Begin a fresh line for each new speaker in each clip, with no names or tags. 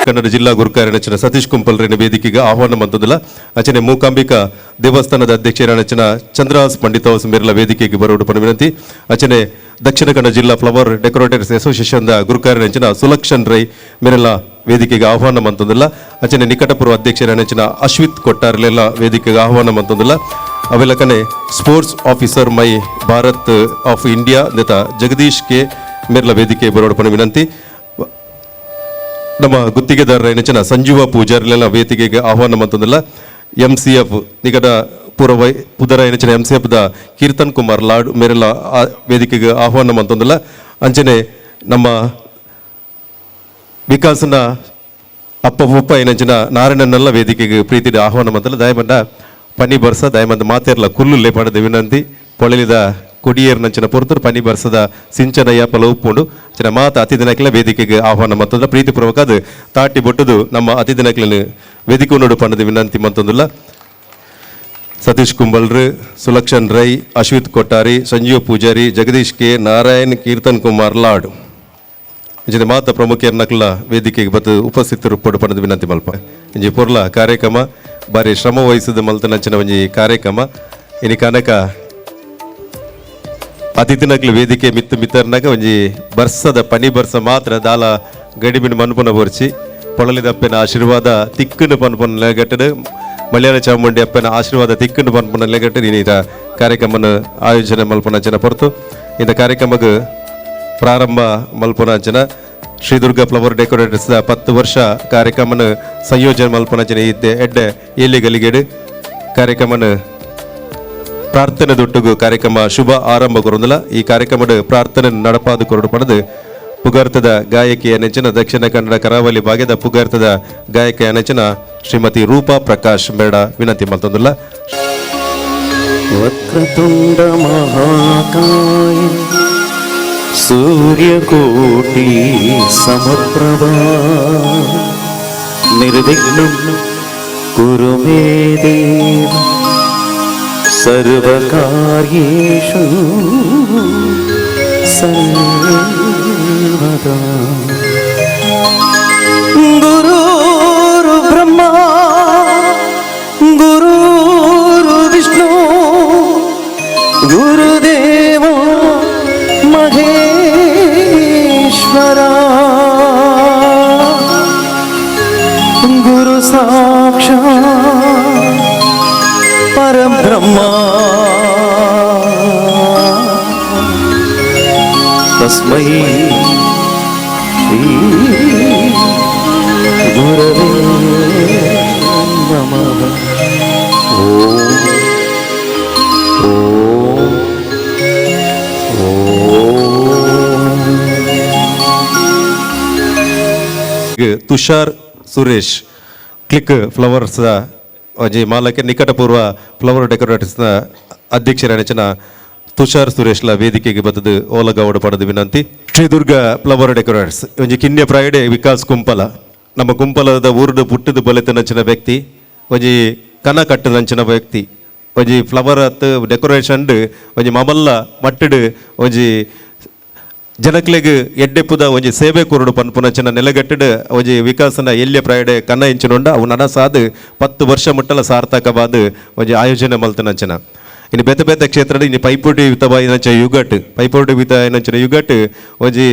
ಕನ್ನಡ ಜಿಲ್ಲಾ ಗುರುಕಾರ್ಯನಚ್ಚಿನ ಸತೀಶ್ ಕುಂಪಲ್ರಿನ ವೇದಿಕೆಗೆ ಆಹ್ವಾನ ಮಂತದಿಲ್ಲ. ಅಂಚನೆ ಮೂಕಾಂಬಿಕಾ ದೇವಸ್ಥಾನದ ಅಧ್ಯಕ್ಷರಾನಚ್ಚಿನ ಚಂದ್ರಹಾಸ್ ಪಂಡಿತವಾಸ್ ಮೇರೆಲ ವೇದಿಕೆಗೆ ಬರೋಡು ಪಣ ವಿನಂತಿ. ಅಂಚನೆ ದಕ್ಷಿಣ ಕನ್ನಡ ಜಿಲ್ಲಾ ಫ್ಲವರ್ ಡೆಕೋರೇಟರ್ಸ್ ಅಸೋಸಿಯೇಷನ್ದ ಗುರುಕಾರ್ಯನಚ್ಚಿನ ಸುಲಕ್ಷಣ್ ರೈ ಮೇರೆಲ್ಲ ವೇದಿಕೆಗೆ ಆಹ್ವಾನ ಮಂತದಿಲ್ಲ. ಅಂಚನೆ ನಿಕಟಪೂರ್ವ ಅಧ್ಯಕ್ಷರಾನಚ್ಚಿನ ಅಶ್ವಿತ್ ಕೊಟ್ಟಾರ್ಲೆಲ್ಲ ವೇದಿಕೆಗೆ ಆಹ್ವಾನ ಮಂತದಿಲ್ಲ. ಅವೆಲ್ಲಕನೆ sports officer my Bharat of India ನೆತ ಜಗದೀಶ್ ಕೆ ಮೇರೆಲ ವೇದಿಕೆ ಬರೋಡು ಪಣ ವಿನಂತಿ. ನಮ್ಮ ಗುತ್ತಿಗೆದಾರರ ಏನಚ್ಚಿನ ಸಂಜೀವ ಪೂಜಾರಿಲೆಲ್ಲ ವೇದಿಕೆಗೆ ಆಹ್ವಾನ ಮಂತಂದಿಲ್ಲ. MCF ನಿಕಟ ಪೂರ್ವ ಪುದರ ಏನಚ್ಚಿನ MCF ದ ಕೀರ್ತನ್ ಕುಮಾರ್ ಲಾಡ್ ಮೇರೆಲ್ಲ ವೇದಿಕೆಗೆ ಆಹ್ವಾನ ಮಂತಂದಿಲ್ಲ. ಅಂಚನೆ ನಮ್ಮ ವಿಕಾಸನ ಅಪ್ಪ ಏನಂಚಿನ ನಾರಾಯಣನೆಲ್ಲ ವೇದಿಕೆಗೆ ಪ್ರೀತಿದ ಆಹ್ವಾನ ಮಂತಲ್ಲ. ದಯಮಂಡ ಪನಿ ಬರ್ಸ ದಯಮಂದ ಮಾತೇರ್ಲ ಕುಲ್ಲು ಪಡೆದ ವಿನಂತಿ. ಪೊಳಲಿದ ಕೊಡಿಯೇರ್ನಂಚಿನ ಪೊರ್ತರು ಪನಿ ಬರ್ಸದ ಸಿಂಚನಯ್ಯ ಪಲ ಉಪ್ಪುಂಡು ಚಿನ ಮಾತ ಅತಿಥಿನಕ್ಲ ವೇದಿಕೆಗೆ ಆಹ್ವಾನ ಮಂತಂದ್ರ ಪ್ರೀತಿಪೂರ್ವಕ ಅದು ತಾಟಿ ಬೊಟ್ಟದು ನಮ್ಮ ಅತಿಥಿನಕ್ಲನ್ನು ವೇದಿಕೆ ನೋಡು ಪಣದ ವಿನಂತಿ ಮಂತಂದಿಲ್ಲ. ಸತೀಶ್ ಕುಂಬಲ್ರು, ಸುಲಕ್ಷಣ್ ರೈ, ಅಶ್ವಿತ್ ಕೊಟ್ಟಾರಿ, ಸಂಜೀವ ಪೂಜಾರಿ, ಜಗದೀಶ್ ಕೆ, ನಾರಾಯಣ್, ಕೀರ್ತನ್ ಕುಮಾರ್ ಲಾಡ್ ಇಂಚಿನ ಮಾತ ಪ್ರಮುಖರ್ನಕ್ಲ ವೇದಿಕೆಗೆ ಬತ್ತು ಉಪಸ್ಥಿತರು ಪಡು ಪಣದ ವಿನಂತಿ ಮಲ್ಪ. ಇಂಜಿ ಪೊರ್ಲ ಕಾರ್ಯಕ್ರಮ ಬಾರಿ ಶ್ರಮ ವಹಿಸಿದ ಮಲ್ತನಂಚಿನ ಒಂಜಿ ಕಾರ್ಯಕ್ರಮ ಇನಿ ಕನಕ ಅತಿಥಿನಕ್ಲು ವೇದಿಕೆ ಮಿತ್ತು ಮಿತ್ತರ್ನಾಗ ಒಂಜಿ ಬರ್ಸದ ಪನಿ ಬರ್ಸ ಮಾತ್ರ ದಾಲ ಗಡಿಬಿನ ಮನ್ಪುನ ಬೋರ್ಚಿ ಪೊಳಲಿದ ಅಪ್ಪನ ಆಶೀರ್ವಾದ ತಿಕ್ಕನ್ನು ಪನ್ಪುನ ನೆಲೆಗಟ್ಟಡು ಮಲಯಾಳ ಚಾಮುಂಡಿ ಅಪ್ಪನ ಆಶೀರ್ವಾದ ತಿಕ್ಕನ್ನು ಪನ್ಪುನ ನೆಲೆಗಟ್ಟಡು ಇನ್ನೀತ ಕಾರ್ಯಕ್ರಮನ ಆಯೋಜನೆ ಮಲ್ಪನಂಚನ ಹೊರತು ಇಂಥ ಕಾರ್ಯಕ್ರಮಕ್ಕೆ ಪ್ರಾರಂಭ ಮಲ್ಪನಂಚನ ಶ್ರೀ ದುರ್ಗಾ ಫ್ಲವರ್ ಡೆಕೋರೇಟರ್ಸ್ 10 ವರ್ಷ ಕಾರ್ಯಕ್ರಮನ ಸಂಯೋಜನೆ ಮಲ್ಪನಂಚನ ಇದ್ದೆ ಎಡ್ಡೆ ಎಲ್ಲಿ ಗಲಿಗೆಡು ಕಾರ್ಯಕ್ರಮನ ಪ್ರಾರ್ಥನೆ ದೊಟ್ಟುಗು ಕಾರ್ಯಕ್ರಮ ಶುಭ ಆರಂಭ ಕೊರೊಂದಿಲ್ಲ. ಈ ಕಾರ್ಯಕ್ರಮದ ಪ್ರಾರ್ಥನೆ ನಡಪಾದು ಕೊರಡು ಪಡೆದು ಪುಗಾರ್ಥದ ಗಾಯಕಿಯ ನೆಚ್ಚಿನ ದಕ್ಷಿಣ ಕನ್ನಡ ಕರಾವಳಿ ಭಾಗದ ಪುಗಾರ್ಥದ ಗಾಯಕಿಯ ನೆಚ್ಚಿನ ಶ್ರೀಮತಿ ರೂಪಾ ಪ್ರಕಾಶ್ ಮೇಡ ವಿನಂತಿ ಮಲ್ತೊಂದಿಲ್ಲ.
ವಕ್ರತುಂಡ ಮಹಾಕಾಯ ಸೂರ್ಯಕೋಟಿ ಸಮಪ್ರಭಾ ನಿರ್ವಿಘ್ನಂ ಕುರು ಮೇ ದೇವ ಸರ್ವಕಾರ್ಯೇಷು ಸರ್ವದಾ. ಗುರುರು ಬ್ರಹ್ಮ ಗುರುರು ವಿಷ್ಣು ಗುರುದೇವ ಮಹೇಶ್ವರ ಗುರು ಸಾಕ್ಷಾತ್ ಪರಬ್ರಹ್ಮ ತಸ್ಮೈ ಶ್ರೀ ಗುರವೇ ನಮಃ.
ತುಷಾರ್ ಸುರೇಶ್ ಕ್ಲಿಕ್ ಫ್ಲವರ್ಸ್ ಒಂಜಿ ಮಾಲಕ್ಕೆ ನಿಕಟಪೂರ್ವ ಫ್ಲವರ್ ಡೆಕೋರೇಟರ್ಸ್ನ ಅಧ್ಯಕ್ಷರಾಣಿನ ತುಷಾರ್ ಸುರೇಶ್ಲ ವೇದಿಕೆಗೆ ಬತ್ತದು ಓಲಗೌಡ ಪಡೆದು ವಿನಂತಿ. ಶ್ರೀ ದುರ್ಗಾ ಫ್ಲವರ್ ಡೆಕೋರೇಟರ್ಸ್ ಒಂಜಿ ಕಿನ್ಯ ಪ್ರಾಯಡೆ ವಿಕಾಸ್ ಕುಂಪಲ ನಮ್ಮ ಕುಂಪಲದ ಊರುಡು ಪುಟ್ಟದು ಬಲಿತನಂಚಿನ ವ್ಯಕ್ತಿ ಒಂಜಿ ಕನ ಕಟ್ಟದಂಚಿನ ವ್ಯಕ್ತಿ ಒಂಜಿ ಫ್ಲವರ್ ಅತ್ ಡೆಕೋರೇಷನ್ ಒಂಜಿ ಮಮಲ್ಲ ಮಟ್ಟಡು ಒಂಜಿ ಜನಕ್ಲೆಗ್ ಎಡ್ಡೆಪ್ಪುದ ಒಂಜಿ ಸೇವೆ ಕೊರಡು ಪನ್ಪುನಂಚಿನ ನೆಲೆಗಟ್ಟಡು ಒಂಜಿ ವಿಕಾಸನ ಎಲ್ಯ ಪ್ರಾಯಡೆ ಕನ್ನ ಇಂಚಿನೊಂಡ ಅವು ನನಸಾದ್ 10 ವರ್ಷ ಮುಟ್ಟಲ ಸಾರ್ಥಕವಾದ ಒಂಜಿ ಆಯೋಜನೆ ಮಲ್ತನಂಚಿನ ಇನ್ನು ಬೇತೆ ಬೇತೆ ಕ್ಷೇತ್ರದ ಇನ್ನು ಪೈಪೋಟಿ ವಿತ ಯುಗಟ್ ಪೈಪೋಟಿ ವಿತ ಏನಂಚಿನ ಯುಗಟ್ ಒಂಜಿ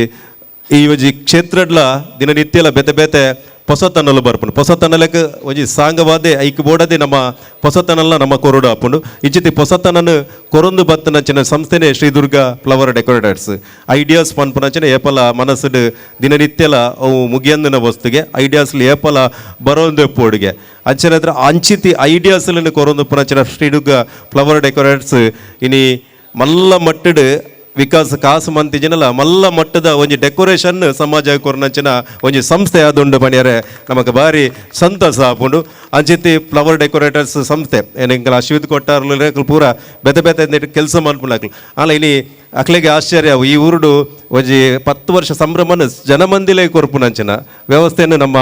ಈ ಒಂಜಿ ಕ್ಷೇತ್ರಡ್ಲ ದಿನನಿತ್ಯಲ ಬೇತೆ ಬೇತೆ ಹೊಸತನಲು ಬರ್ಪುಂಡು ಹೊಸತನಲಕ್ಕೆ ಒಂಜಿ ಸಾಂಗವಾದೆ ಐಕ್ ಬೋಡದೆ ನಮ್ಮ ಹೊಸತನಲ್ಲ ನಮ್ಮ ಕೊರಡು ಹಾಪುಂಡು ಇಚ್ಚಿತಿ ಹೊಸತನನ್ನು ಕೊರೊಂದು ಬತ್ತನಂಚಿನ ಸಂಸ್ಥೆನೇ Shri Durga flower decorators ideas ಪನ್ಪುನಂಚಿನ ಏಪಲ ಮನಸ್ಸು ದಿನನಿತ್ಯಲ ಅವು ಮುಗಿಯಂದಿನ ವಸ್ತುಗೆ ಐಡಿಯಾಸ್ಲಿ ಏಪಲ ಬರೋಂದು ಎಪ್ಪೋಡಿಗೆ ಅಂಚನೆ ಹತ್ರ ಅಂಚಿತಿ ಐಡಿಯಾಸ್ಲನ್ನು ಕೊರೊಂದು ಪುನಂಚಿನ ಶ್ರೀ ದುರ್ಗಾ ಫ್ಲವರ್ ಡೆಕೋರೇಟರ್ಸ್ ಇನಿ ಮಲ್ಲ ಮಟ್ಟಡು ವಿಕಾಸ್ ಕಾಸು ಮಂತಿಜಿನಲ್ಲ ಮಲ್ಲ ಮಟ್ಟದ ಒಂಜಿ ಡೆಕೋರೇಷನ್ ಸಮಾಜ ಕೊರ್ನಂಚಿನ ಒಂಜಿ ಸಂಸ್ಥೆ ಆದುಂಡು ಪಣಿಯರೆ ನಮಗೆ ಬಾರಿ ಸಂತಸ ಆಪುಂಡು. ಅಂಚಿತಿ ಫ್ಲವರ್ ಡೆಕೋರೇಟರ್ಸ್ ಸಂಸ್ಥೆ ಏನಂಕಲ್ ಅಶ್ವಿತ್ ಕೊಟ್ಟಾರ್ಲು ಪೂರ ಬೇತೆ ಬೇತೆ ಕೆಲಸ ಮಲ್ಪುನಾಕ್ಲು ಅಲ್ಲ ಇನಿ ಅಕ್ಲೆಗೆ ಆಶ್ಚರ್ಯ ಈ ಊರುಡು ಒಂಜಿ 10 ವರ್ಷ ಸಂಭ್ರಮನ ಜನಮಂದಿಲೇ ಕೊರ್ಪುನಂಚಿನ ವ್ಯವಸ್ಥೆಯನ್ನು ನಮ್ಮ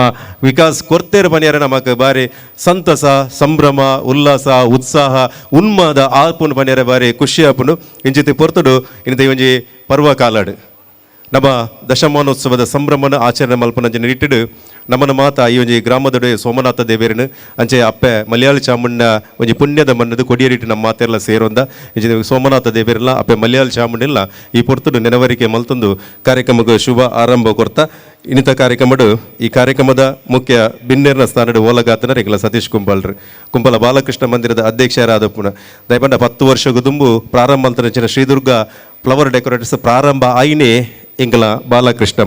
ವಿಕಾಸ್ ಕೊರ್ತೇರು ಪಣಿಯರೆ ನಮಗೆ ಬಾರಿ ಸಂತಸ ಸಂಭ್ರಮ ಉಲ್ಲಾಸ ಉತ್ಸಾಹ ಉನ್ಮಾದ ಆಪುಂಡು ಪಣಿಯರೆ ಬಾರಿ ಖುಷಿ ಆಪುಂಡು. ಇಂಚಿತಿ ಪೊರ್ತುಡು ಇನ್ನು ಒಂಜಿ ಪರ್ವ ಕಾಲಾಡು ನಮ್ಮ ದಶಮಾನೋತ್ಸವದ ಸಂಭ್ರಮನ ಆಚರಣೆ ಮಲ್ಪನಂಚಿನ ಇಟ್ಟಿಡು ನಮ್ಮನ ಮಾತ ಈ ಒಂಜಿ ಗ್ರಾಮದೊಡೆ ಸೋಮನಾಥ ದೇವೇರನು ಅಂಚೆ ಅಪ್ಪೆ ಮಲಯಾಳಿ ಚಾಮುಂಡ ಒಂಜಿ ಪುಣ್ಯದ ಮನ್ನದು ಕೊಡಿಯರಿಟ್ಟು ನಮ್ಮ ಮಾತೆಲ್ಲ ಸೇರೊಂದ ಇಂಚೆ ಸೋಮನಾಥ ದೇವೇರಲ್ಲ ಅಪ್ಪೆ ಮಲಯಾಳಿ ಚಾಮುಂಡಿಲ್ಲ ಈ ಪೊರ್ತುಡು ನೆನವರಿಕೆ ಮಲ್ತೊಂದು ಕಾರ್ಯಕ್ರಮಕ್ಕೆ ಶುಭ ಆರಂಭ ಕೊರ್ತ ಇನ್ನಿತ ಕಾರ್ಯಕ್ರಮಡು ಈ ಕಾರ್ಯಕ್ರಮದ ಮುಖ್ಯ ಬಿನ್ನೇರ್ನ ಸ್ಥಾನದ ಓಲಗಾತನ ರೆಗ್ಲ ಸತೀಶ್ ಕುಂಪಲ ಬಾಲಕೃಷ್ಣ ಮಂದಿರದ ಅಧ್ಯಕ್ಷರಾದ ಪುಣ ದಯಪಂಡ 10 ವರ್ಷ ದುಂಬು ಪ್ರಾರಂಭ ಅಂತ ಶ್ರೀದುರ್ಗ ಫ್ಲವರ್ ಡೆಕೋರೇಟರ್ಸ್ ಪ್ರಾರಂಭ ಆಯ್ನೆ ಎಂಕಲ ಬಾಲಕೃಷ್ಣ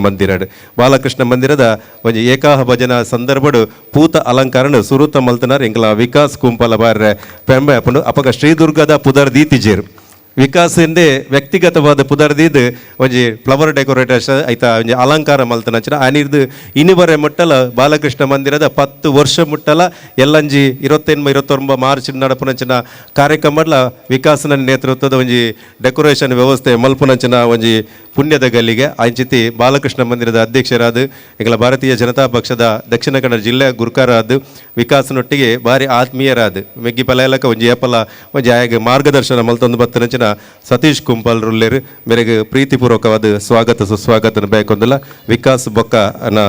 ಮಂದಿರದ ಒಂಜಿ ಏಕಾಹ ಭಜನ ಸಂದರ್ಭಡು ಪೂತ ಅಲಂಕಾರನು ಸುರುತ ಮಲ್ತನಾರ್ ಎಂಕಲ ವಿಕಾಸ್ ಕುಂಪಲ ಬಾರ್ರೆ ಪೆಂಬೆ ಅಪ್ಪಂಡು ಅಪಗ ಶ್ರೀದುರ್ಗದ ಪುದರ್ ದೀತಿಜೇರು ವಿಕಾಸ್ ಎಂದೇ ವ್ಯಕ್ತಿಗತವಾದ ಪುದರ್ದಿದ್ದು ಒಂಜಿ ಫ್ಲವರ್ ಡೆಕೋರೇಟರ್ಸ್ ಐತ ಒಂಜಿ ಅಲಂಕಾರ ಮಲ್ತನಂಚಿನ ಆನಿರ್ದು ಇನ್ನಿವರೆ ಮುಟ್ಟಲ ಬಾಲಕೃಷ್ಣ ಮಂದಿರದ 10 ವರ್ಷ ಮುಟ್ಟಲ ಎಲ್ಲಂಜಿ 28-29 ಮಾರ್ಚ್ ನಡಪುನಂಚಿನ ಕಾರ್ಯಕ್ರಮಡ್ಲ ವಿಕಾಸನ ನೇತೃತ್ವದ ಒಂಜಿ ಡೆಕೋರೇಷನ್ ವ್ಯವಸ್ಥೆ ಮಲ್ಪುನಂಚಿನ ಒಂಜಿ ಪುಣ್ಯದ ಗಲ್ಲಿಗೆ ಅಂಚಿತಿ ಬಾಲಕೃಷ್ಣ ಮಂದಿರದ ಅಧ್ಯಕ್ಷರಾದ ಈಗಲ ಭಾರತೀಯ ಜನತಾ ಪಕ್ಷದ ದಕ್ಷಿಣ ಕನ್ನಡ ಜಿಲ್ಲೆ ಗುರುಕಾರಾದ ವಿಕಾಸನೊಟ್ಟಿಗೆ ಭಾರಿ ಆತ್ಮೀಯರಾದ ಮೆಗ್ಗಿ ಪಲಾಯಲಕ ಒಂಜಿ ಏಪಲ ಒಂಜಿ ಆಯಗ ಮಾರ್ಗದರ್ಶನ ಮಲ್ತೊಂದು ಬತ್ತನಂಚಿನ ಸತೀಶ್ ಕುಂಪಲ್ ರುಲ್ಲೇರು ಮೇರೆಗೆ ಪ್ರೀತಿಪೂರ್ವಕವಾದ ಸ್ವಾಗತ ಸುಸ್ವಾಗತನ ಬೇಕೊಂದಿಲ್ಲ ವಿಕಾಸ್ ಬೊಕ್ಕ ಅನ್ನ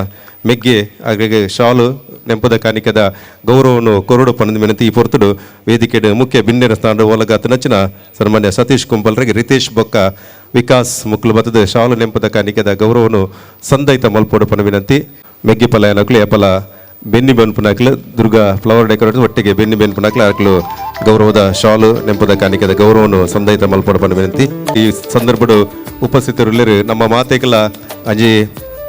ಮೆಗ್ಗೆ ಹಾಗಾಗಿ ಶಾಲು ನೆಂಪದ ಕಾಣಿಕದ ಗೌರವನು ಕೊರಡು ಪಣದ ವಿನಂತಿ ಈ ಪೊರ್ತುಡು ವೇದಿಕೆಡು ಮುಖ್ಯ ಬಿನ್ನೇರ ಸ್ಥಾನದ ಓಲಗಾತನಂಚಿನ ಸನ್ಮಾನ್ಯ ಸತೀಶ್ ಕುಂಪಲ್ರಿಗೆ ರಿತೇಶ್ ಬೊಕ್ಕ ವಿಕಾಸ್ ಮುಕ್ಲು ಬತ್ತದ ಶಾಲು ನೆಂಪದ ಕಾಣಿಕದ ಗೌರವನು ಸಂದೈತ ಮಲ್ಪೋಡು ಪಣ ವಿನಂತಿ ಮೆಗ್ಗಿ ಪಲಾಯನಕ್ಲು ಏಪಲ ಬೆನ್ನಿ ಬೆನ್ಪುನಾಕ್ಲು ದುರ್ಗಾ ಫ್ಲವರ್ ಡೆಕೋರೇಟರ್ಸ್ ಒಟ್ಟಿಗೆ ಬೆನ್ನಿ ಬೆನ್ಪುನಾಕ್ಲು ಆಕ್ಲು ಗೌರವದ ಶಾಲು ನೆಂಪದ ಕಾಣಿಕದ ಗೌರವನು ಸಂದೈತ ಮಲ್ಪೋಡು ಪಣ ವಿನಂತಿ ಈ ಸಂದರ್ಭಡು ಉಪಸ್ಥಿತರುಳ್ಳರು ನಮ್ಮ ಮಾತೆಗಳ ಅಂಜಿ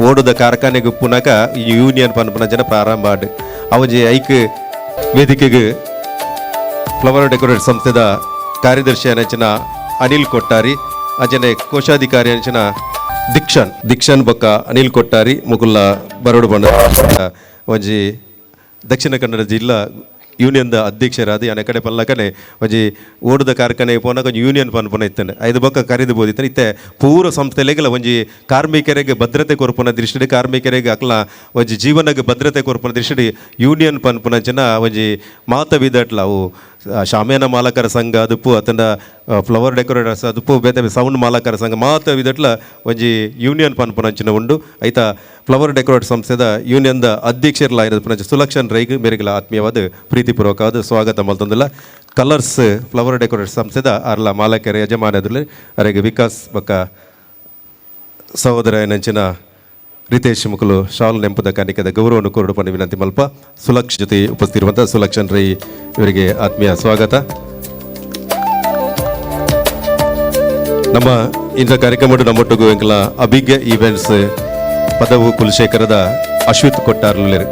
ಓಡುದ ಕಾರ್ಖಾನೆಗೆ ಪುನಕ ಈ ಯೂನಿಯನ್ ಪನ್ಪನ ಜನ ಪ್ರಾರಂಭ ಆಡು ಅವಜಿ ಐಕ್ ವೇದಿಕೆಗೆ ಫ್ಲವರ್ ಡೆಕೋರೇಟ್ ಸಂಸ್ಥೆದ ಕಾರ್ಯದರ್ಶಿ ಅನಂಚಿನ ಅನಿಲ್ ಕೊಟ್ಟಾರಿ ಅಂಚನೆ ಕೋಶಾಧಿಕಾರಿ ಅಂಚಿನ ದಿಕ್ಷನ್ ಬೊಕ್ಕ ಅನಿಲ್ ಕೊಟ್ಟಾರಿ ಮುಗುಲ್ಲ ಬರೋಡು ಬಣ್ಣ ಒಂಜಿ ದಕ್ಷಿಣ ಕನ್ನಡ ಜಿಲ್ಲಾ ಯೂನಿಯನ್ದ ಅಧ್ಯಕ್ಷರಾದ ಯಾನ ಕಡೆ ಪಲ್ಲಕನೆ ಒಂಜಿ ಓಡುದ ಕಾರ್ಖಾನೆ ಪೋನಾಗ ಒಂಜಿ ಯೂನಿಯನ್ ಪನ್ಪುನ ಇತ್ತಾನೆ ಐದು ಬೊಕ್ಕ ಕರೆದು ಬೋದಿತ್ತಾನೆ ಇತ್ತೆ ಪೂರ ಸಂಸ್ಥೆಲೆಗೆಲ್ಲ ಒಂಜಿ ಕಾರ್ಮಿಕರಿಗೆ ಭದ್ರತೆ ಕೊರ್ಪುನ ದೃಷ್ಟಿ ಕಾರ್ಮಿಕರಿಗೆ ಅಕ್ಲ ಒಂಜಿ ಜೀವನಗೆ ಭದ್ರತೆ ಕೊರ್ಪುನ ದೃಷ್ಟಿ ಯೂನಿಯನ್ ಪನ್ಪುನಂಚಿನ ಒಂಜಿ ಮಾತವಿದಟ್ಲ ಅವು ಶಾಮಿಯಾನ ಮಾಲಕರ ಸಂಘ ಅದುಪ್ಪು ಅತಂಡ ಫ್ಲವರ್ ಡೆಕೋರೇಟರ್ಸ್ ಅದುಪ್ಪು ಬೇತೆ ಸೌಂಡ್ ಮಾಲಕರ ಸಂಘ ಮಾತವಿದಟ್ಲ ಒಂಜಿ ಯೂನಿಯನ್ ಪನ್ಪುನಂಚಿನ ಉಂಡು ಐತ ಫ್ಲವರ್ ಡೆಕೋರೇಟ್ ಸಂಸ್ಥೆದ ಯೂನಿಯನ್ದ ಅಧ್ಯಕ್ಷರಲ್ಲ ಇರೋದು ಸುಲಕ್ಷನ್ ರೈಗ್ ಮೇರೆಗಳ ಆತ್ಮೀಯವಾದ ಪ್ರೀತಿಪೂರ್ವಕವಾದ ಸ್ವಾಗತ ಮಲ್ತೊಂದಿಲ್ಲ ಕಲರ್ಸ್ ಫ್ಲವರ್ ಡೆಕೋರೇಟ್ ಸಂಸ್ಥೆದ ಅರ್ಲ ಮಾಲಕರ ಯಜಮಾನದಲ್ಲಿ ಅರೆಗೆ ವಿಕಾಸ್ ಬಕ್ಕ ಸಹೋದರ ನಂಚಿನ ರಿತೇಶ್ ಮುಕುಲು ಶಾಲ್ ನೆಂಪದ ಕಾಣಿಕದ ಗೌರವವನ್ನು ಕೊರಡು ಪಣ ವಿನಂತಿ ಮಲ್ಪ ಸುಲಕ್ಷ್ ಜೊತೆ ಉಪಸ್ಥಿತಿರುವಂಥ ಸುಲಕ್ಷನ್ ರೈ ಇವರಿಗೆ ಆತ್ಮೀಯ ಸ್ವಾಗತ. ನಮ್ಮ ಇಂಥ ಕಾರ್ಯಕ್ರಮ ನಮ್ಮೊಟ್ಟಿಗೂ ಎಂಕಲ ಅಭಿಜ್ಞ ಈವೆಂಟ್ಸ್ ಪದವು ಕುಲಶೇಖರದ ಅಶ್ವಿತ್ ಕೊಟ್ಟಾರ್ಲರು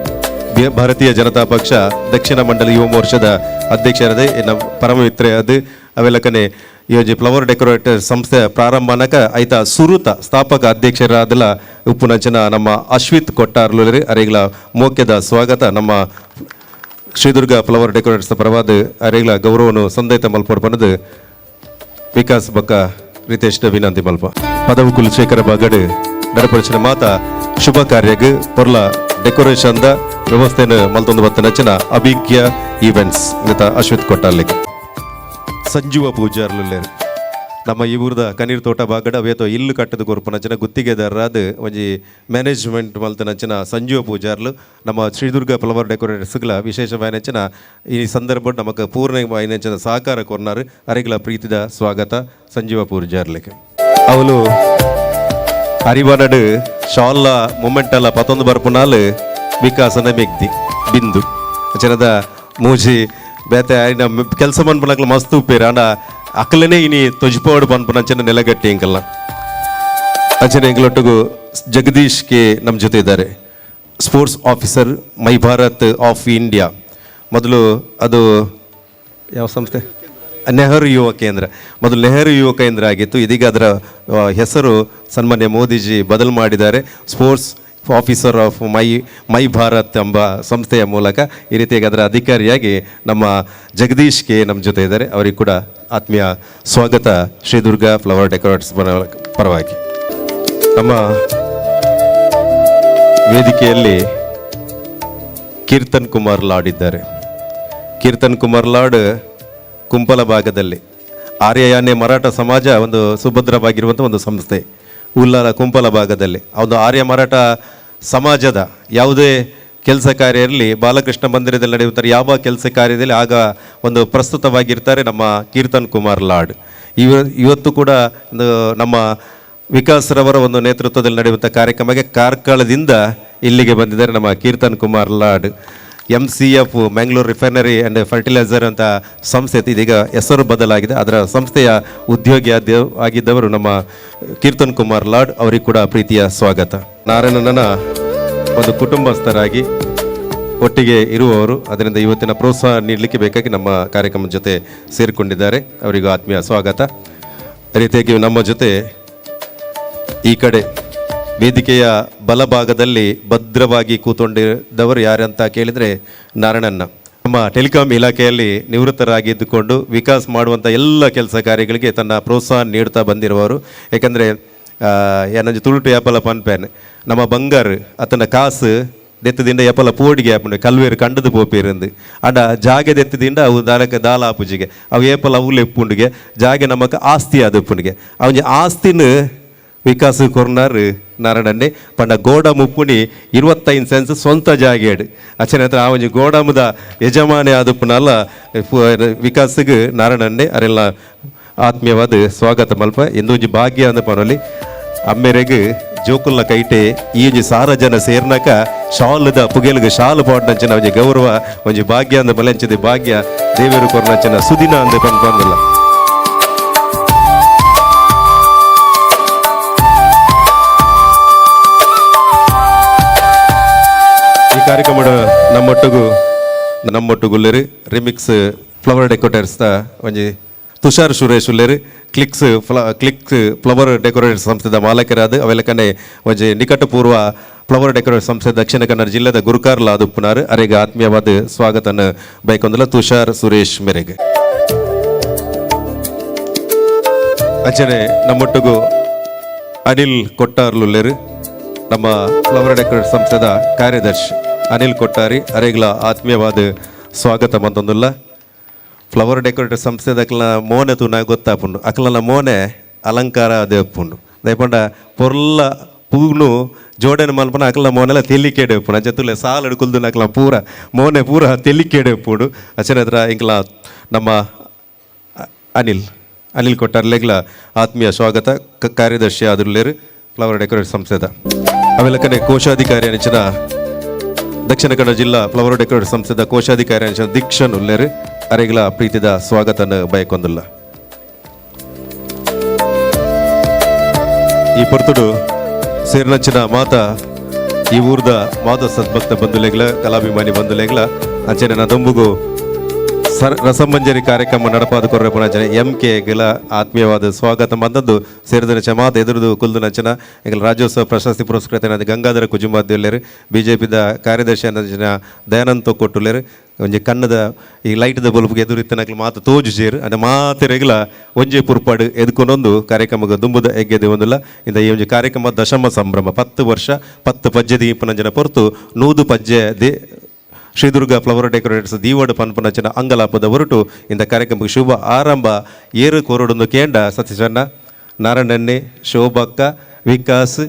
ಭಾರತೀಯ ಜನತಾ ಪಕ್ಷ ದಕ್ಷಿಣ ಮಂಡಲ ಯುವ ಮೋರ್ಚಾದ ಅಧ್ಯಕ್ಷರಾದ ನಮ್ಮ ಪರಮ ಮಿತ್ರ ಅದು ಅವೆಲ್ಲಕನೆ ಈ ಫ್ಲವರ್ ಡೆಕೋರೇಟರ್ ಸಂಸ್ಥೆ ಪ್ರಾರಂಭನಕ ಐತ ಸುರುತ ಸ್ಥಾಪಕ ಅಧ್ಯಕ್ಷರಾದಲ ಉಪ್ಪುನಂಚಿನ ನಮ್ಮ ಅಶ್ವಿತ್ ಕೊಟ್ಟಾರ್ಲರು ಅರೆಗಳ ಮೋಕ್ಯದ ಸ್ವಾಗತ ನಮ್ಮ ಶ್ರೀದುರ್ಗ ಫ್ಲವರ್ ಡೆಕೋರೇಟರ್ಸ್ ಪರವಾದ ಅರೆಗಳ ಗೌರವನು ಸಂದೈತ ಮಲ್ಪೋಡು ಪನ್ನದು ವಿಕಾಸ್ ಬಕ್ಕ ರಿತೇಶ್ ವಿನಂತಿ ಮಲ್ಪ ಪದವು ಕುಲಶೇಖರ ಬಾಗಡ್ ನಡಪಡಿಸಿನ ಮಾತ ಶುಭ ಕಾರ್ಯಗ್ ಪೊರ್ಲ ಡೆಕೋರೇಷನ್ದ ವ್ಯವಸ್ಥೆನ ಮಲ್ತೊಂದು ಬತ್ತ ನಚ್ಚಿನ ಅಭಿಜ್ಞ ಈವೆಂಟ್ಸ್ ಇಂತ ಅಶ್ವಿತ್ ಕೊಟ್ಟಾರ್ಲಿಕ್ಕೆ ಸಂಜೀವ ಪೂಜಾರ್ಲೇರು ನಮ್ಮ ಈ ಊರದ ಕನೀರ್ ತೋಟ ಬಾಗಡ ಅವೇತೋ ಇಲ್ಲು ಕಟ್ಟದ ಕೊರ್ಪು ನಚ್ಚಿನ ಗುತ್ತಿಗೆದಾರರಾದ ಒಂಜಿ ಮ್ಯಾನೇಜ್ಮೆಂಟ್ ಮಲ್ತ ನಚ್ಚಿನ ಸಂಜೀವ ಪೂಜಾರ್ಲು ನಮ್ಮ ಶ್ರೀದುರ್ಗ ಫ್ಲವರ್ ಡೆಕೋರೇಟರ್ಸ್ಗಳ ವಿಶೇಷವಾಯಿನಚ್ಚಿನ ಈ ಸಂದರ್ಭ ನಮಗೆ ಪೂರ್ಣವಾಯಿನಚ್ಚಿನ ಸಹಕಾರ ಕೊರ್ನಾರು ಅರೆಗಳ ಪ್ರೀತಿದ ಸ್ವಾಗತ ಸಂಜೀವ ಪೂಜಾರ್ಲಿಕ್ಕೆ ಅವಳು ಅರಿವಾನಡು ಶಾಲ್ಲ ಮೂಮೆಂಟಲ್ಲ 11 ಬರ್ಪುನಾಲ್ ವಿಕಾಸನ ಮೆಗ್ದಿ ಬಿಂದು ಜನದ ಮೂಜಿ ಬೇತೆ ಆಯ್ನ ಕೆಲಸ ಪನ್ಪನಕ್ಲ ಮಸ್ತ್ ಉಪ್ಪೇರು ಆಂಡ ಅಕ್ಕಲನೇ ಇನಿ ತೊಜ್ಪಾಡು ಪನ್ಪನಂಚನ ನೆಲಗಟ್ಟಿ ಎಂಕಲ್ಲ ಅಂಚನೆ ಎಂಗಳೊಟ್ಟಿಗೂ ಜಗದೀಶ್ ಕೆ ನಮ್ಮ ಜೊತೆ ಇದ್ದಾರೆ sports officer my Bharat of India ಮೊದಲು ಅದು ಯಾವ ಸಂಸ್ಥೆ ನೆಹರು ಯುವ ಕೇಂದ್ರ ಮೊದಲು ನೆಹರು ಯುವ ಕೇಂದ್ರ ಆಗಿತ್ತು ಇದೀಗ ಅದರ ಹೆಸರು ಸನ್ಮಾನ್ಯ ಮೋದಿಜಿ ಬದಲು ಮಾಡಿದ್ದಾರೆ sports officer of my Bharat ಎಂಬ ಸಂಸ್ಥೆಯ ಮೂಲಕ ಈ ರೀತಿಯಾಗಿ ಅದರ ಅಧಿಕಾರಿಯಾಗಿ ನಮ್ಮ ಜಗದೀಶ್ ಕೆ ನಮ್ಮ ಜೊತೆ ಇದ್ದಾರೆ ಅವರಿಗೆ ಕೂಡ ಆತ್ಮೀಯ ಸ್ವಾಗತ ಶ್ರೀದುರ್ಗ ಫ್ಲವರ್ ಡೆಕೋರೇಟ್ಸ್ ಪರವಾಗಿ ನಮ್ಮ ವೇದಿಕೆಯಲ್ಲಿ ಕೀರ್ತನ್ ಕುಮಾರ್ ಲಾಡ್ ಇದ್ದಾರೆ ಕೀರ್ತನ್ ಕುಮಾರ್ ಲಾಡ್ ಕುಂಪಲ ಭಾಗದಲ್ಲಿ ಆರ್ಯಯಾನೆ ಮರಾಠ ಸಮಾಜ ಒಂದು ಸುಭದ್ರವಾಗಿರುವಂಥ ಒಂದು ಸಂಸ್ಥೆ ಉಲ್ಲಾಲ ಕುಂಪಲ ಭಾಗದಲ್ಲಿ ಒಂದು ಆರ್ಯ ಮರಾಠ ಸಮಾಜದ ಯಾವುದೇ ಕೆಲಸ ಕಾರ್ಯ ಇರಲಿ, ಬಾಲಕೃಷ್ಣ ಮಂದಿರದಲ್ಲಿ ನಡೆಯುತ್ತಾರೆ ಯಾವ ಕೆಲಸ ಕಾರ್ಯದಲ್ಲಿ ಆಗ ಒಂದು ಪ್ರಸ್ತುತವಾಗಿರ್ತಾರೆ ನಮ್ಮ ಕೀರ್ತನ್ ಕುಮಾರ್ ಲಾಡ್. ಇವತ್ತು ಕೂಡ ಒಂದು ನಮ್ಮ ವಿಕಾಸ್ ರವರ ಒಂದು ನೇತೃತ್ವದಲ್ಲಿ ನಡೆಯುವಂಥ ಕಾರ್ಯಕ್ರಮಕ್ಕೆ ಕಾರ್ಕಳದಿಂದ ಇಲ್ಲಿಗೆ ಬಂದಿದ್ದಾರೆ ನಮ್ಮ Keerthan Kumar Lad. MCF Mangalore refinery and fertiliser ಅಂತ ಸಂಸ್ಥೆ ಇದೀಗ ಹೆಸರು ಬದಲಾಗಿದೆ. ಅದರ ಸಂಸ್ಥೆಯ ಉದ್ಯೋಗಿ ಆಗಿದ್ದವರು ನಮ್ಮ ಕೀರ್ತನ್ ಕುಮಾರ್ ಲಾಡ್. ಅವರಿಗೆ ಕೂಡ ಪ್ರೀತಿಯ ಸ್ವಾಗತ. ನಾರಾಯಣನ ಒಂದು ಕುಟುಂಬಸ್ಥರಾಗಿ ಒಟ್ಟಿಗೆ ಇರುವವರು, ಅದರಿಂದ ಇವತ್ತಿನ ಪ್ರೋತ್ಸಾಹ ನೀಡಲಿಕ್ಕೆ ಬೇಕಾಗಿ ನಮ್ಮ ಕಾರ್ಯಕ್ರಮದ ಜೊತೆ ಸೇರಿಕೊಂಡಿದ್ದಾರೆ. ಅವರಿಗೂ ಆತ್ಮೀಯ ಸ್ವಾಗತ. ರೀತಿಯಾಗಿ ನಮ್ಮ ಜೊತೆ ಈ ಕಡೆ ವೇದಿಕೆಯ ಬಲಭಾಗದಲ್ಲಿ ಭದ್ರವಾಗಿ ಕೂತ್ಕೊಂಡಿದ್ದವರು ಯಾರಂತ ಕೇಳಿದರೆ ನಾರಾಯಣನ್ನ. ನಮ್ಮ ಟೆಲಿಕಾಂ ಇಲಾಖೆಯಲ್ಲಿ ನಿವೃತ್ತರಾಗಿದ್ದುಕೊಂಡು ವಿಕಾಸ್ ಮಾಡುವಂಥ ಎಲ್ಲ ಕೆಲಸ ಕಾರ್ಯಗಳಿಗೆ ತನ್ನ ಪ್ರೋತ್ಸಾಹ ನೀಡ್ತಾ ಬಂದಿರುವವರು. ಯಾಕಂದರೆ ಏನಂಜು ತುಳುಟು ಯಾಪಲ ಪನ್ಪೇನ್ ನಮ್ಮ ಬಂಗಾರು ಅತನ ಕಾಸು ದೆತ್ತದಿಂದ ಎಪ್ಪಲ ಪೋಡಿಗೆ ಆಪುಂಡು ಕಲ್ವೇರು ಕಂಡದು ಪೋಪಿರಂದು ಅಡ ಜಾಗೆ ದೆತ್ತದಿಂದ ಅವು ದಾಲಕ್ಕೆ ದಾಲ ಆಪುಜಿಗೆ ಅವು ಏಪಲ ಅವು ಎಪ್ಪುಂಡಿಗೆ ಜಾಗೆ ನಮಕ್ ಆಸ್ತಿ ಆದುಪ್ಪುಂಡಿಗೆ ಅವನ ಆಸ್ತಿನ ವಿಕಾಸ ಕೊರ್ನಾರ್ ನಾರಾಯಣನ್ನೇ ಪಂಡ ಗೋಡಮ್ ಉಪ್ಪುನಿ 25 ಸೆನ್ಸ್ ಸ್ವಂತ ಜಾಗೇಡು ಅಚ್ಚನ ಹತ್ರ ಅವನ ಗೋಡಮದ ಯಜಮಾನಿ ಆದುಪ್ಪುನಲ್ಲ ವಿಕಾಸಗೆ ನಾರಾಯಣನ್ನೇ ಅರೆಲ್ಲ ಆತ್ಮೀಯವಾದ ಸ್ವಾಗತ ಮಲ್ಪ ಎಂದೊಂಜಿ ಭಾಗ್ಯ ಅಂದ ಪನೊಲಿ ಅಮ್ಮೆರೆಗೆ ಜೋಕುಲ್ಲ ಕೈಟೆ ಈ ಒಂಜಿ ಸಾರ ಜನ ಸೇರ್ನಾಕ ಶಾಲದ ಪುಗೆಲ್ಗೆ ಶಾಲು ಪಾಡ್ನಂಚಿನ ಒಂಜಿ ಗೌರವ ಒಂಜಿ ಭಾಗ್ಯ ಅಂದ ಬಲೆಂಚದ ಭಾಗ್ಯ ದೇವರು ಕೊರ್ನಂಚಿನ ಸುದಿನ ಅಂದ ಪನ್ಪಂದಿಲ್ಲ. ಈ ಕಾರ್ಯಕ್ರಮ ನಮ್ಮೊಟ್ಟುಗುಲ್ಲೇರು ರಿಮಿಕ್ಸ್ ಫ್ಲವರ್ ಡೆಕೋರೇಟರ್ಸ್ ಒಂಜಿ ತುಷಾರ್ ಸುರೇಶ್ ಉಲ್ಲೇರು ಕ್ಲಿಕ್ಸ್ ಫ್ಲವರ್ ಡೆಕೋರೇಟರ್ ಸಂಸ್ಥೆದ ಮಾಲಕರಾದ ಅವೆಲ್ಲಕನೆ ಒಂಜಿ ನಿಕಟಪೂರ್ವ ಫ್ಲವರ್ ಡೆಕೋರೇಟರ್ ಸಂಸ್ಥೆ ದಕ್ಷಿಣ ಕನ್ನಡ ಜಿಲ್ಲೆದ ಗುರುಕಾರ್ಲ ಆದುಪ್ಪುನಾರು. ಅರೆಗೆ ಆತ್ಮೀಯವಾದ ಸ್ವಾಗತನ ಬೈಕೊಂದಲ್ಲ ತುಷಾರ್ ಸುರೇಶ್ ಮೇರೆಗೆ. ಅಂಚನೆ ನಮ್ಮೊಟ್ಟಿಗೂ ಅನಿಲ್ ಕೊಟ್ಟಾರ್ಲುಲ್ಲೇರು ನಮ್ಮ ಫ್ಲವರ್ ಡೆಕೋರೇಟರ್ ಸಂಸ್ಥೆದ ಕಾರ್ಯದರ್ಶಿ ಅನಿಲ್ ಕೊಟ್ಟಾರಿ. ಅರೆಗ್ಲ ಆತ್ಮೀಯವಾದ ಸ್ವಾಗತ ಮಂತೊಂದುಲ್ಲ. ಫ್ಲವರ್ ಡೆಕೋರೇಟರ್ ಸಂಸ್ಥೆದ ಅಕ್ಲ ಮೋನೆ ತೂನ ಗೊತ್ತಾಪುಂಡು ಅಕ್ಲನ ಮೋನೆ ಅಲಂಕಾರ ದೇಪುಂಡು ದಯಪಂಡ ಪೊರ್ಲ ಪೂನು ಜೋಡಣೆ ಮಲ್ಪನ ಅಕ್ಲ ಮೋನೆಲ್ಲ ತೆಲ್ಲಿಕೇಡೆ ಉಪ್ಪುಂಡು ಅಂಚೆ ಸಾಲು ಹಿಡ್ಕೊಲ್ದು ಅಕ್ಲ ಪೂರ ಮೋನೆ ಪೂರ ತೆಲ್ಲಿಕೇಡೆ ಉಪ್ಪುಂಡು ಅಚ್ಚನ ಹತ್ರ ಇಂಕ್ಲ ನಮ್ಮ ಅನಿಲ್ ಕೊಟ್ಟಾರ್ಲೆಗ್ಲ ಆತ್ಮೀಯ ಸ್ವಾಗತ. ಕಾರ್ಯದರ್ಶಿ ಆದ್ರಲ್ಲೇರು ಫ್ಲವರ್ ಡೆಕೋರೇಟರ್ ಸಂಸ್ಥೆದ ಅವೆಲ್ಲಕನೆ ಕೋಶಾಧಿಕಾರಿ ಅನಿಚಿನ ದಕ್ಷಿಣ ಕನ್ನಡ ಜಿಲ್ಲಾ ಫ್ಲವರ್ ಡೆಕೋರೇಟರ್ ಸಂಸ್ಥೆದ ಕೋಶಾಧಿಕಾರಿ ಅನಿಚಿನ ದೀಕ್ಷನ್ ಉಲ್ಲೇರು. ಅರೆಗ್ಲ ಪ್ರೀತಿದ ಸ್ವಾಗತನ ಬಯಕೊಂದಿಲ್ಲ. ಈ ಪೊರ್ತುಡು ಸೇರ್ನಂಚಿನ ಮಾತ ಈ ಊರ್ದ ಮಾತ ಸದ್ಭಕ್ತ ಬಂಧುಲೆಗ್ಲ ಕಲಾಭಿಮಾನಿ ಬಂಧುಲೆಗ್ಲ ಅಂಚನೆ ನದೊಂಬುಗು ರಸಮಂಜರಿ ಕಾರ್ಯಕ್ರಮ ನಡಪಾದ ಕೊರ್ರೆ ಪುನಂಚನೆ MK ಗೆಲ ಆತ್ಮೀಯವಾದ ಸ್ವಾಗತ ಮಂದದ್ದು ಸೇರಿದ ಚಮಾತ ಎದುರುದು ಕುಲ್ದು ನಂಚನ ಈಗಲ ರಾಜ್ಯೋತ್ಸವ ಪ್ರಶಸ್ತಿ ಪುರಸ್ಕೃತ ಗಂಗಾಧರ ಕುಜುಮಾದ್ಯಲ್ಲೇರು BJPದ ಕಾರ್ಯದರ್ಶಿ ಅಂಚಿನ ದಯಾನಂದ್ ತೊಕ್ಕೊಟ್ಟುಲ್ಲೇರು ಒಂಜಿ ಕನ್ನದ ಈ ಲೈಟ್ದ ಬಲ್ಬ್ಗೆ ಎದುರಿತ್ತನಕ್ಲು ಮಾತು ತೋಜು ಸೇರು ಅಂದ್ರೆ ಮಾತೆರೆಗ್ಲ ಒಂಜೆ ಪುರ್ಪಾಡು ಎದ್ಕೊಂಡೊಂದು ಕಾರ್ಯಕ್ರಮಕ್ಕೆ ದುಂಬುದ ಎಗ್ಗೆದೆ ಒಂದಿಲ್ಲ ಇಂದ ಈ ಒಂಜಿ ಕಾರ್ಯಕ್ರಮ ದಶಮ ಸಂಭ್ರಮ 10 ವರ್ಷ 10 ಪಜ್ಜೆ ದೀಪನಂಜನ ಪೊರ್ತು 100 ಪಜ್ಜೆ ಶ್ರೀದುರ್ಗ ಫ್ಲವರ್ ಡೆಕೋರೇಟರ್ಸ್ ದೀವಡ್ ಪನ್ಪನಚನ ಅಂಗಲಾಪದ ಹೊರಟು ಇಂದ ಕಾರ್ಯಕ್ರಮಕ್ಕೆ ಶುಭ ಆರಂಭ ಏರು ಕೋರಡೊಂದು ಕೇಂಡ ಸತೀಶಣ್ಣ ನಾರಾಯಣನ್ನೇ ಶೋಭಕ್ಕ ವಿಕಾಸ್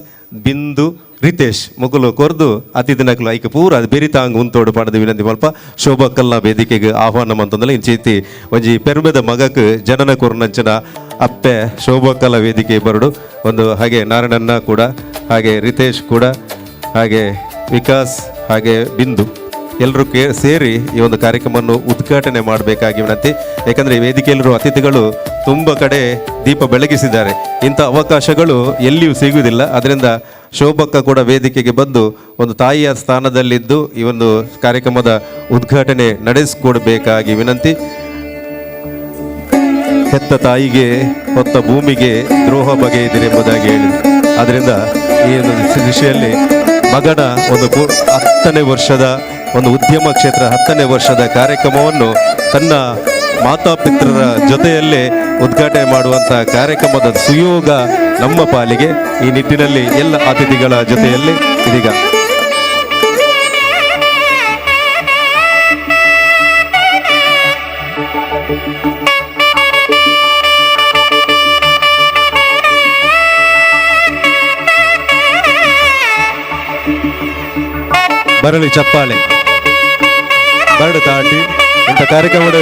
ಬಿಂದು ರಿತೇಶ್ ಮುಗುಲು ಕೊರ್ದು ಅತಿಥಿನಕ್ಲು ಐಕೆ ಪೂರ ಅದು ಬೆರಿತಾಂಗ್ ಉಂತೋಡು ಪಡೆದು ವಿನಂತಿ ಮಲ್ಪ ಶೋಭಕ್ಕಲ್ನ ವೇದಿಕೆಗೆ ಆಹ್ವಾನ ಮಂತಂದಲ್ಲ ಇಂಚೈತಿ ಒಂಜಿ ಪೆರ್ಮೆದ ಮಗಕ್ಕೆ ಜನನ ಕೊರ್ನಂಚನ ಅಪ್ಪೆ ಶೋಭಕ್ಕಲ ವೇದಿಕೆ ಬರಡು ಒಂದು ಹಾಗೆ ನಾರಾಯಣನ್ನ ಕೂಡ ಹಾಗೆ ರಿತೇಶ್ ಕೂಡ ಹಾಗೆ ವಿಕಾಸ್ ಹಾಗೆ ಬಿಂದು ಎಲ್ಲರೂ ಸೇರಿ ಈ ಒಂದು ಕಾರ್ಯಕ್ರಮವನ್ನು ಉದ್ಘಾಟನೆ ಮಾಡಬೇಕಾಗಿ ವಿನಂತಿ. ಯಾಕಂದರೆ ಈ ವೇದಿಕೆಯಲ್ಲಿರುವ ಅತಿಥಿಗಳು ತುಂಬ ಕಡೆ ದೀಪ ಬೆಳಗಿಸಿದ್ದಾರೆ. ಇಂಥ ಅವಕಾಶಗಳು ಎಲ್ಲಿಯೂ ಸಿಗುವುದಿಲ್ಲ. ಅದರಿಂದ ಶೋಭಕ್ಕ ಕೂಡ ವೇದಿಕೆಗೆ ಬಂದು ಒಂದು ತಾಯಿಯ ಸ್ಥಾನದಲ್ಲಿದ್ದು ಈ ಒಂದು ಕಾರ್ಯಕ್ರಮದ ಉದ್ಘಾಟನೆ ನಡೆಸಿಕೊಡಬೇಕಾಗಿ ವಿನಂತಿ. ಹೆತ್ತ ತಾಯಿಗೆ ಹೊತ್ತ ಭೂಮಿಗೆ ದ್ರೋಹ ಬಗೆಯಿದಿರೆಂಬುದಾಗಿ ಹೇಳಿದೆ. ಆದ್ದರಿಂದ ಈ ಒಂದು ದಿಶೆಯಲ್ಲಿ ಮಗನ ಒಂದು 10ನೇ ವರ್ಷದ ಒಂದು ಉದ್ಯಮ ಕ್ಷೇತ್ರ 10ನೇ ವರ್ಷದ ಕಾರ್ಯಕ್ರಮವನ್ನು ತನ್ನ ಮಾತಾಪಿತ್ರರ ಜೊತೆಯಲ್ಲೇ ಉದ್ಘಾಟನೆ ಮಾಡುವಂಥ ಕಾರ್ಯಕ್ರಮದ ಸುಯೋಗ ನಮ್ಮ ಪಾಲಿಗೆ. ಈ ನಿಟ್ಟಿನಲ್ಲಿ ಎಲ್ಲ ಅತಿಥಿಗಳ ಜೊತೆಯಲ್ಲಿ ಇದೀಗ ಬರಲಿ ಚಪ್ಪಾಳೆ ಬರಡು ತಾಟಿ ಇಂಥ ಕಾರ್ಯಕ್ರಮದ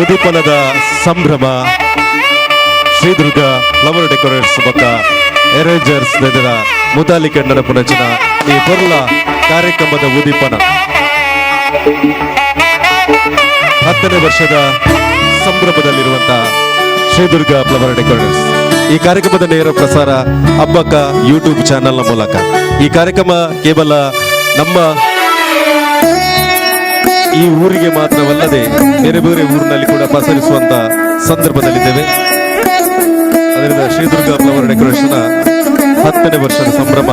ಉದೀಪನದ ಸಂಭ್ರಮ ಶ್ರೀದುರ್ಗ ಫ್ಲವರ್ ಡೆಕೋರೇಟ್ಸ್ ಬೊಕ್ಕ ಅರೇಂಜರ್ಸ್ ಬೆದರ ಮುದಾಲಿ ಕೆಂಡರ ಪುನಚಿನ ಈ ಪೊರ್ಲ ಕಾರ್ಯಕ್ರಮದ ಉದೀಪನ 10ನೇ ವರ್ಷದ ಸಂಭ್ರಮದಲ್ಲಿರುವಂತಹ ಶ್ರೀದುರ್ಗ ಫ್ಲವರ್ ಡೆಕೋರೇಟರ್ಸ್ ಈ ಕಾರ್ಯಕ್ರಮದ ನೇರ ಪ್ರಸಾರ ಹಬ್ಬಕ್ಕ ಯೂಟ್ಯೂಬ್ ಚಾನೆಲ್ನ ಮೂಲಕ ಈ ಕಾರ್ಯಕ್ರಮ ಕೇವಲ ನಮ್ಮ ಈ ಊರಿಗೆ ಮಾತ್ರವಲ್ಲದೆ ಬೇರೆ ಬೇರೆ ಊರಿನಲ್ಲಿ ಕೂಡ ಪಸರಿಸುವಂತ ಸಂದರ್ಭದಲ್ಲಿದ್ದೇವೆ. ಅದರಿಂದ ಶ್ರೀದುರ್ಗ ಫ್ಲವರ್ ಡೆಕೋರೇಷನ್ 10ನೇ ವರ್ಷದ ಸಂಭ್ರಮ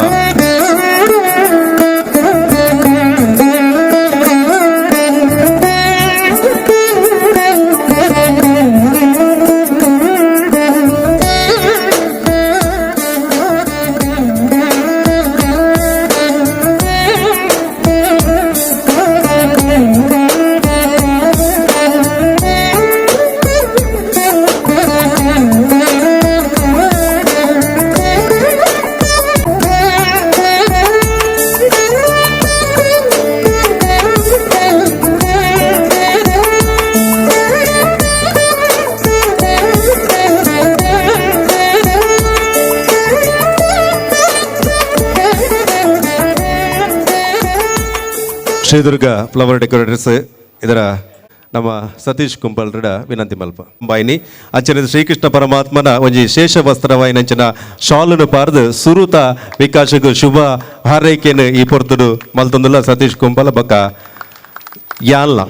ಶ್ರೀದುರ್ಗ ಫ್ಲವರ್ ಡೆಕೋರೇಟರ್ಸ್ ಇದರ ನಮ್ಮ ಸತೀಶ್ ಕುಂಪಲ್ರಡ ವಿನಂತಿ ಮಲ್ಪ ಬಾಯಿನಿ ಅಂಚನೆ ಶ್ರೀಕೃಷ್ಣ ಪರಮಾತ್ಮನ ಒಂಜಿ ಶೇಷ ವಸ್ತ್ರವಾಯಿನಂಚಿನ ಶಾಲುನು ಪಾರ್ದು ಸುರುತ ವಿಕಾಸಗೂ ಶುಭ ಹಾರೈಕೆಯನ್ನು ಈ ಪೊರ್ತುಡು ಮಲ್ತೊಂದುಲ್ಲ ಸತೀಶ್ ಕುಂಪಲ ಬಕ್ಕ ಯಾಲ್ನ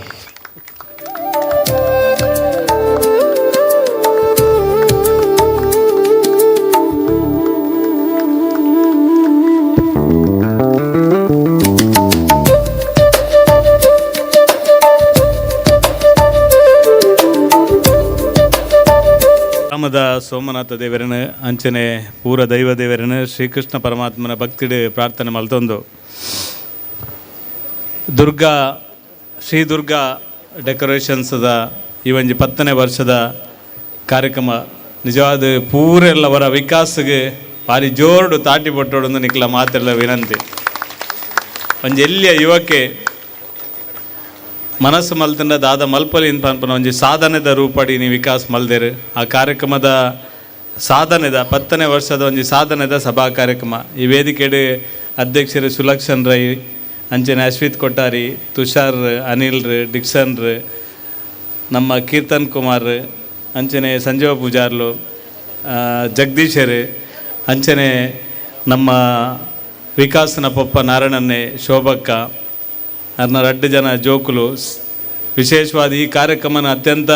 ಗ್ರಾಮದ ಸೋಮನಾಥ ದೇವರನ್ನು ಅಂಚನೆ ಪೂರ ದೈವ ದೇವರನ್ನು ಶ್ರೀಕೃಷ್ಣ ಪರಮಾತ್ಮನ ಭಕ್ತಿಡು ಪ್ರಾರ್ಥನೆ ಮಲ್ತೊಂದು ಶ್ರೀ ದುರ್ಗಾ ಡೆಕೋರೇಷನ್ಸ್ದ ಈ ಒಂಜಿ 10ನೇ ವರ್ಷದ ಕಾರ್ಯಕ್ರಮ ನಿಜವಾದ ಪೂರೆಲ್ಲವರ ವಿಕಾಸಗೆ ಭಾರಿ ಜೋರ್ಡು ತಾಟಿ ಪೊಟ್ಟೋಡು ನಿಕ್ಲ ಮಾತೆಲ್ಲ ವಿನಂತಿ ಒಂಜಿ ಎಲ್ಲಿಯ ಯುವಕ್ಕೆ ಮನಸ್ಸು ಮಲ್ತಂಡ ದಾದ ಮಲ್ಪಲಿ ಪನ್ಪನ ಒಂಜಿ ಸಾಧನೆದ ರೂಪಡಿ ನೀವು ವಿಕಾಸ್ ಮಲ್ದೇರು ಆ ಕಾರ್ಯಕ್ರಮದ ಸಾಧನೆದ 10ನೇ ವರ್ಷದ ಒಂಜಿ ಸಾಧನೆದ ಸಭಾ ಕಾರ್ಯಕ್ರಮ ಈ ವೇದಿಕೆಡು ಅಧ್ಯಕ್ಷರು ಸುಲಕ್ಷಣ್ ರೈ ಅಂಚನೆ ಅಶ್ವಿತ್ ಕೊಟ್ಟಾರಿ ತುಷಾರ್ ಅನಿಲ್ ಡಿಕ್ಸನ್ ನಮ್ಮ ಕೀರ್ತನ್ ಕುಮಾರ್ ಅಂಚನೆ ಸಂಜೀವ ಪೂಜಾರ್ಲು ಜಗದೀಶರ್ ಅಂಚನೆ ನಮ್ಮ ವಿಕಾಸನ ಪೊಪ್ಪ ನಾರಾಯಣನ್ನೇ ಶೋಭಕ್ಕ ಅರ್ನ 2 ಜನ ಜೋಕುಲು ವಿಶೇಷವಾದ ಈ ಕಾರ್ಯಕ್ರಮನ ಅತ್ಯಂತ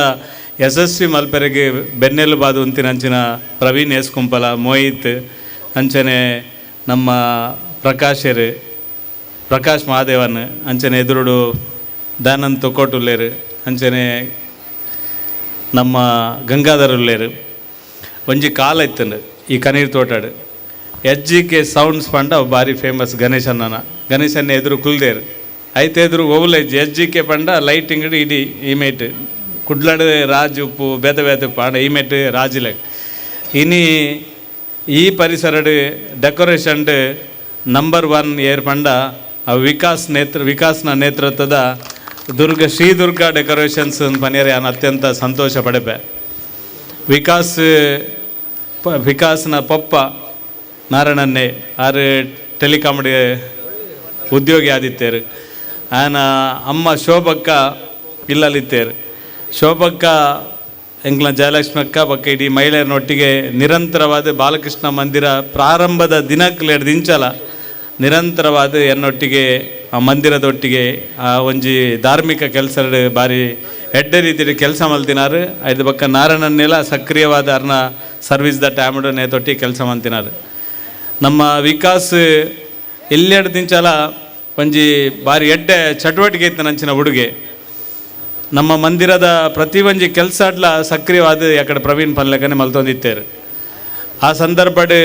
ಯಶಸ್ವಿ ಮಲ್ಪೆರೆಗೆ ಬೆನ್ನೆಲುಬಾದು ಅಂತಿನ ಅಂಚಿನ ಪ್ರವೀಣ್ ಎಸ್ ಕುಂಪಲ ಮೋಹಿತ್ ಅಂಚನೆ ನಮ್ಮ ಪ್ರಕಾಶ್ ಮಹಾದೇವನ್ ಅಂಚನೆ ಎದುರುಡು ದಯಾನಂದ್ ತೊಕೋಟುಲ್ಲೇರು ಅಂಚನೆ ನಮ್ಮ ಗಂಗಾಧರ್ ಉಲ್ಲೇರು ಒಂಜಿ ಕಾಲ ಇತ್ತಂಡು ಈ ಕನೀರ್ ತೋಟಾಡು HGK ಸೌಂಡ್ಸ್ ಪಂಡ ಅವು ಭಾರಿ ಫೇಮಸ್ ಗಣೇಶನ್ನ ಎದುರು ಕುಲ್ದೇರು ಐತೆ ಎದುರು ಓವಲೇಜ್ HGK ಪಂಡ ಲೈಟಿಂಗ್ ಇಡೀ ಈಮೇಟ್ ಕುಡ್ಲಾಡು ರಾಜ್ ಉಪ್ಪು ಬೇತ ಪಾಂಡ ಈಮೇಟ್ ರಾಜಿಲಕ್ ಇನಿ ಈ ಪರಿಸರಡು ಡೆಕೋರೇಷನ್ ನಂಬರ್ 1 ಏರ್ ಪಂಡ ವಿಕಾಸ್ನ ನೇತೃತ್ವದ ಶ್ರೀ ದುರ್ಗಾ ಡೆಕೋರೇಷನ್ಸ್ ಪನಿಯರೆ ನಾನು ಅತ್ಯಂತ ಸಂತೋಷ ಪಡೆಪೆ ವಿಕಾಸ್ನ ಪಪ್ಪ ನಾರಾಯಣನ್ನೇ ಆರು ಟೆಲಿಕಾಮ್ಡ್ ಉದ್ಯೋಗಿ ಆದಿತ್ಯರು ಆಯನ ಅಮ್ಮ ಶೋಭಕ್ಕ ಇಲ್ಲಲಿತ್ತೇರು ಶೋಭಕ್ಕ ಎಂಕ್ಲ ಜಯಲಕ್ಷ್ಮಿ ಅಕ್ಕ ಬಕ್ಕ ಇಡೀ ಮಹಿಳೆಯರನ್ನೊಟ್ಟಿಗೆ ನಿರಂತರವಾದ ಬಾಲಕೃಷ್ಣ ಮಂದಿರ ಪ್ರಾರಂಭದ ದಿನಕ್ಕೆ ದಿಂಚಲ ನಿರಂತರವಾದ ಎನ್ನೊಟ್ಟಿಗೆ ಆ ಮಂದಿರದೊಟ್ಟಿಗೆ ಆ ಒಂಜಿ ಧಾರ್ಮಿಕ ಕೆಲಸ ಭಾರಿ ಎಡ್ಡೆ ರೀತಿಯಲ್ಲಿ ಕೆಲಸ ಮಲ್ತಿನಾರು ಐದು ಬಕ್ಕ ನಾರಾಯಣನ್ನೆಲ್ಲ ಸಕ್ರಿಯವಾದ ಅರ್ನ ಸರ್ವಿಸ್ದ ಟೈಮ್ಡು ನೇತೊಟ್ಟಿಗೆ ಕೆಲಸ ಮಲ್ತಿನಾರು ನಮ್ಮ ವಿಕಾಸ್ ಎಲ್ಲೆಡು ದಿಂಚಲ ಒಂಜಿ ಭಾರಿ ಎಡ್ಡೆ ಚಟುವಟಿಕೆ ಇತ್ತು ನಂಚಿನ ಹುಡುಗೆ ನಮ್ಮ ಮಂದಿರದ ಪ್ರತಿ ಒಂಜಿ ಕೆಲಸ ಅಡ್ಲ ಸಕ್ರಿಯವಾದ ಯಾಕಡೆ ಪ್ರವೀಣ್ ಪನ್ಲೆಕನೆ ಮಲ್ತೊಂದಿತ್ತೇರು ಆ ಸಂದರ್ಭಡ್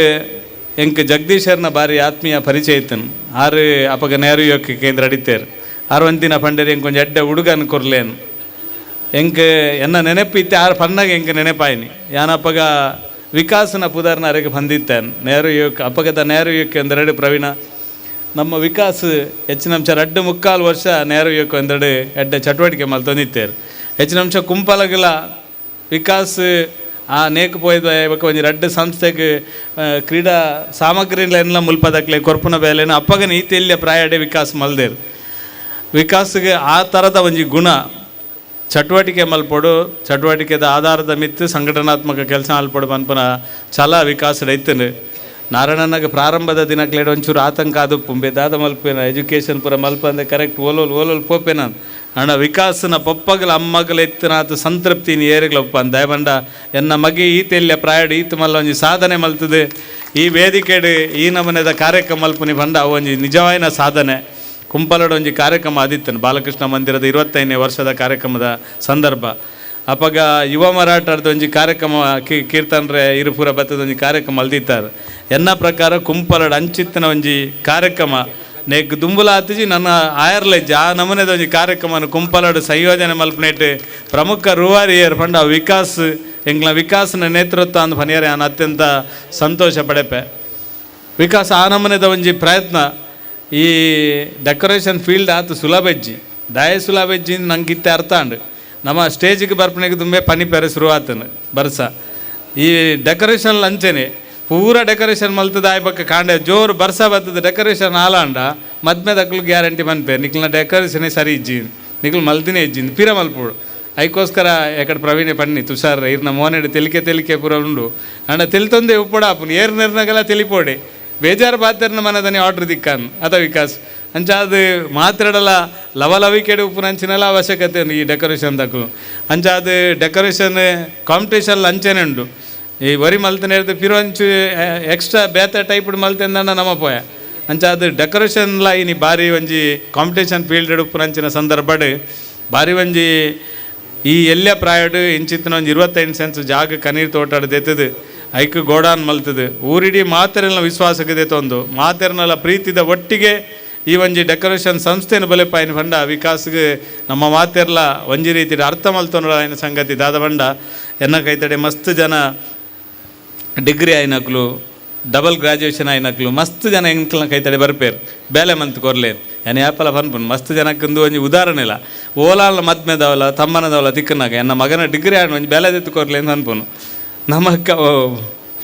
ಎಂಕ್ ಜಗದೀಶರ್ನ ಭಾರಿ ಆತ್ಮೀಯ ಪರಿಚಯ ಇತ್ತನು ಆರು ಅಪಗ ನೇರು ಯೋಗ ಕೇಂದ್ರ ಅಡಿತೇರು ಆರು ಒಂದಿನ ಪಂಡೇರಿ ಎಂಕ್ ಒಂಜಿ ಎಡ್ಡೆ ಹುಡುಗನ ಕೊರ್ಲೇನು ಎಂಕ್ ಎನ್ನ ನೆನಪು ಇತ್ತೆ ಆರು ಪನ್ನಾಗ ಎಂಕ್ ನೆನಪಾಯಿನಿ ಯಾನಪ್ಪಗ ವಿಕಾಸನ ಪುದರ್ನ ಅರೆಗೆ ಬಂದಿತ್ತೇನು ನೇರು ಯೋಗ ಅಪಗದ ನೇರು ಯೋಗಕ್ಕೆ ಒಂದೆರಡು ಪ್ರವೀಣ ನಮ್ಮ ವಿಕಾಸ್ ಹೆಚ್ಚಿನ ಅಂಶ 2.25 ವರ್ಷ ನೇರು ಬೇಕು ಅಂದಡೆ ಎಡ್ಡೆ ಚಟುವಟಿಕೆ ಮಲ್ ತಂದಿತ್ತೇರು ಹೆಚ್ಚಿನ ಅಂಶ ಕುಂಪಲಗಲ ವಿಕಾಸ್ ಆ ನೇಕ್ ಪೋಯ್ದ ಒಂಜಿ 2 ಸಂಸ್ಥೆಗೆ ಕ್ರೀಡಾ ಸಾಮಗ್ರಿಲೆಲ್ಲ ಮುಲ್ಪದಕ್ಲೆ ಕೊರ್ಪುನ ಬೇಲೆನ ಅಪ್ಪಗನ ಈತೆಲ್ಯ ಪ್ರಾಯಡೆ ವಿಕಾಸ್ ಮಲ್ದೇರು ವಿಕಾಸ್ಗೆ ಆ ಥರದ ಒಂಜಿ ಗುಣ ಚಟುವಟಿಕೆ ಮಲ್ಪಡು ಚಟುವಟಿಕೆದ ಆಧಾರದ ಮಿತ್ತು ಸಂಘಟನಾತ್ಮಕ ಕೆಲಸ ಮಲ್ಪಡು ಪನ್ಪನ ಛಲ ವಿಕಾಸ ರೈತನು ನಾರಾಯಣನಾಗ ಪ್ರಾರಂಭದ ದಿನಕ್ಲೇಡ ಒಂಚೂರು ಆತಂಕ ಆದುಪ್ಪು ಬೇದಾದ ಮಲ್ಪೇನ ಎಜುಕೇಷನ್ ಪೂರ ಮಲ್ಪ ಅಂದರೆ ಕರೆಕ್ಟ್ ಓಲೋಲ್ ಪೋಪೆ ನಾನು ಅಣ್ಣ ವಿಕಾಸನ ಪಪ್ಪಗಲ ಅಮ್ಮಗಲ ಎತ್ತಿನಾತು ಸಂತೃಪ್ತಿ ಏರಿಗ್ಲಪ್ಪ ಅಂತ ದಯಬಂಡ ಎನ್ನ ಮಗೆ ಈತೆಲ್ಯ ಪ್ರಾಯಡ್ ಈತ ಮಲ್ಲ ಒಂಜಿ ಸಾಧನೆ ಮಲ್ತದೆ ಈ ವೇದಿಕೆಡು ಈ ನಮನೆದ ಕಾರ್ಯಕ್ರಮ ಮಲ್ಪುನಿ ಬಂಡ ಒಂಜಿ ನಿಜವಾಯಿನ ಸಾಧನೆ ಕುಂಪಲಡ ಒಂಜಿ ಕಾರ್ಯಕ್ರಮ ಆದಿತ್ತನು ಬಾಲಕೃಷ್ಣ ಮಂದಿರದ 25ನೇ ವರ್ಷದ ಕಾರ್ಯಕ್ರಮದ ಸಂದರ್ಭ ಅಪಗ ಯುವ ಮರಾಠದ ಒಂಜಿ ಕಾರ್ಯಕ್ರಮ ಕೀರ್ತನ್ರೆ ಇರುಪುರ ಬತ್ತದ ಒಂಜಿ ಕಾರ್ಯಕ್ರಮ ಅಲ್ದಿತ್ತಾರೆ ಎನ್ನ ಪ್ರಕಾರ ಕುಂಪಲಡ ಅಂಚಿತ್ತಿನ ಒಂಜಿ ಕಾರ್ಯಕ್ರಮ ನೆಗ್ ದುಂಬುಲ ಆತಿಜಿ ನನ್ನ ಆಯರ್ಲೆಜ್ಜಿ ಆ ನಮೂನೆದ ಒಂಜಿ ಕಾರ್ಯಕ್ರಮ ಕುಂಪಲಡು ಸಂಯೋಜನೆ ಮಲ್ಪನೇಟ್ ಪ್ರಮುಖ ರೂವಾರಿಯರ್ ಪಂಡ ವಿಕಾಸ್ ಎಂಗ್ಲ ವಿಕಾಸನ ನೇತೃತ್ವ ಅಂದ್ ಪನಿಯರೆ ನಾನು ಅತ್ಯಂತ ಸಂತೋಷ ಪಡೆಪೆ ವಿಕಾಸ ಆ ನಮೂನೆದ ಒಂಜಿ ಪ್ರಯತ್ನ ಈ ಡೆಕೋರೇಷನ್ ಫೀಲ್ಡ್ ಆತು ಸುಲಭಜ್ಜಿ ದಯ ಸುಲಭಜ್ಜಿ ನಂಗೆ ಇತ್ತೆ ಅರ್ಥ ಅಂಡು ನಮ್ಮ ಸ್ಟೇಜಿಗೆ ಬರ್ಪಣೆಗೆ ತುಂಬೆ ಪನಿ ಪೆರೆ ಶುರುವಾತನು ಬರ್ಸ ಈ ಡೆಕೋರೇಷನ್ ಅಂಚೆನೆ ಪೂರ ಡೆಕೋರೇಷನ್ ಮಲ್ತದ ಆಯ್ಪಕ್ಕ ಕಾಂಡೆ ಜೋರು ಬರ್ಸ ಬರ್ತದ ಡೆಕೋರೇಷನ್ ಆಲಾಂಡ ಮದ್ಮೆ ದಕ್ಕಲು ಗ್ಯಾರಂಟಿ ಮನ್ಪೆ ನಿಕ್ಲಿನ ಡೆಕೋರೇಷನೇ ಸರಿ ಇಜ್ಜಿ ನಿಕ್ಲು ಮಲ್ತಿನೇ ಇಜ್ಜಿಂದು ಪಿರ ಮಲ್ಪುಡು ಐಕೋಸ್ಕರ ಎಕಡೆ ಪ್ರವೀಣೆ ಪನ್ನಿ ತುಷಾರ್ ಇರ್ನ ಮೋನೆಡು ತೆಲಿಕೆ ಪೂರ ಉಂಡು ಅಂಡ ತೆಲ್ತೊಂದೆ ಉಪ್ಪುಡ ಆಪುನು ಏರ್ ನಿರ್ನಗೆಲ್ಲ ತೆಲಿಪೋಡೆ ಬೇಜಾರು ಬಾತರ್ನ ಮನದನಿ ಆರ್ಡ್ರ್ ದಿಕ್ಕಾನ್ ಅದ ವಿಕಾಸ್ ಅಂಚಾದು ಮಾತ್ರಡಲ ಲವಲವಿಕೆಡು ಉಪ್ಪು ಅಂಚಿನೆಲ್ಲ ಅವಶ್ಯಕತೆ ಈ ಡೆಕೋರೇಷನ್ ದಕ್ಕಲು ಅಂಚಾದು ಡೆಕೋರೇಷನ್ ಕಾಂಪಿಟೇಷನ್ ಅಂಚೆನೆ ಉಂಡು ಈ ವರಿ ಮಲ್ತನೆ ಇರ್ತದೆ ಪಿರೋಂಚು ಎಕ್ಸ್ಟ್ರಾ ಬೇತ ಟೈಪ್ಡ್ ಮಲ್ತೆಂದ ನಮ್ಮ ಪೋಯ ಅಂಚಾದು ಡೆಕೋರೇಷನ್ಲ ಇನಿ ಬಾರಿ ಒಂಜಿ ಕಾಂಪಿಟೇಷನ್ ಫೀಲ್ಡ್ ಉಪ್ಪು ಅಂಚಿನ ಸಂದರ್ಭಡ್ ಬಾರಿ ಒಂಜಿ ಈ ಎಲ್ಲ್ಯ ಪ್ರಾಯಡು ಇಂಚಿತ್ತಿನ ಒಂದು 25 ಸೆನ್ಸ್ ಜಾಗ ಕನೀರು ತೋಟಾಡು ದೆತ್ತದು ಐಕ್ ಗೋಡಾನ್ ಮಲ್ತದು ಊರಿಡಿ ಮಾತೆರನ ವಿಶ್ವಾಸಕ್ಕೆ ದೆತ್ತೊಂದು ಮಾತೆರನಲ್ಲ ಪ್ರೀತಿದ ಒಟ್ಟಿಗೆ ಈ ಒಂಜಿ ಡೆಕೋರೇಷನ್ ಸಂಸ್ಥೆನ ಬಲೆಪಾಯಿನ ಬಂಡ ವಿಕಾಸ್ಗೆ ನಮ್ಮ ಮಾತೆರ್ಲ ಒಂಜಿ ರೀತಿ ಅರ್ಥ ಮಲ್ತೊಂಡ ಆಯ್ನ ಸಂಗತಿ ದಾದ ಬಂಡ ಎನ್ನ ಕೈತಡೆ ಮಸ್ತ್ ಜನ ಡಿಗ್ರಿ ಆಯ್ನಕ್ಲು ಡಬಲ್ ಗ್ರಾಜುಯೇಷನ್ ಆಯ್ನಕ್ಲು ಮಸ್ತ್ ಜನ ಎಂಕ್ಲ ಕೈತಡೆ ಬರ್ಪೇರು ಬೇಲೆ ಮಂತ್ ಕೊರ್ಲೇರು ಏನು ಯಾಪಲ ಪನ್ಪುನ್ ಮಸ್ತ್ ಜನಕ್ಕೊಂದು ಒಂಜಿ ಉದಾಹರಣೆ ಇಲ್ಲ ಓಲಾಲ ಮದ್ಮೆದವಲ ತಮ್ಮನದವಲ ತಿಕ್ಕನಾಗ ಎನ್ನ ಮಗನ ಡಿಗ್ರಿ ಆಡ್ ಒಂಜಿ ಬೇಲೆ ದೆತ್ತು ಕೊರ್ಲೆ ಅಂತ ಅನ್ಪುನು ನಮಕ್ಕ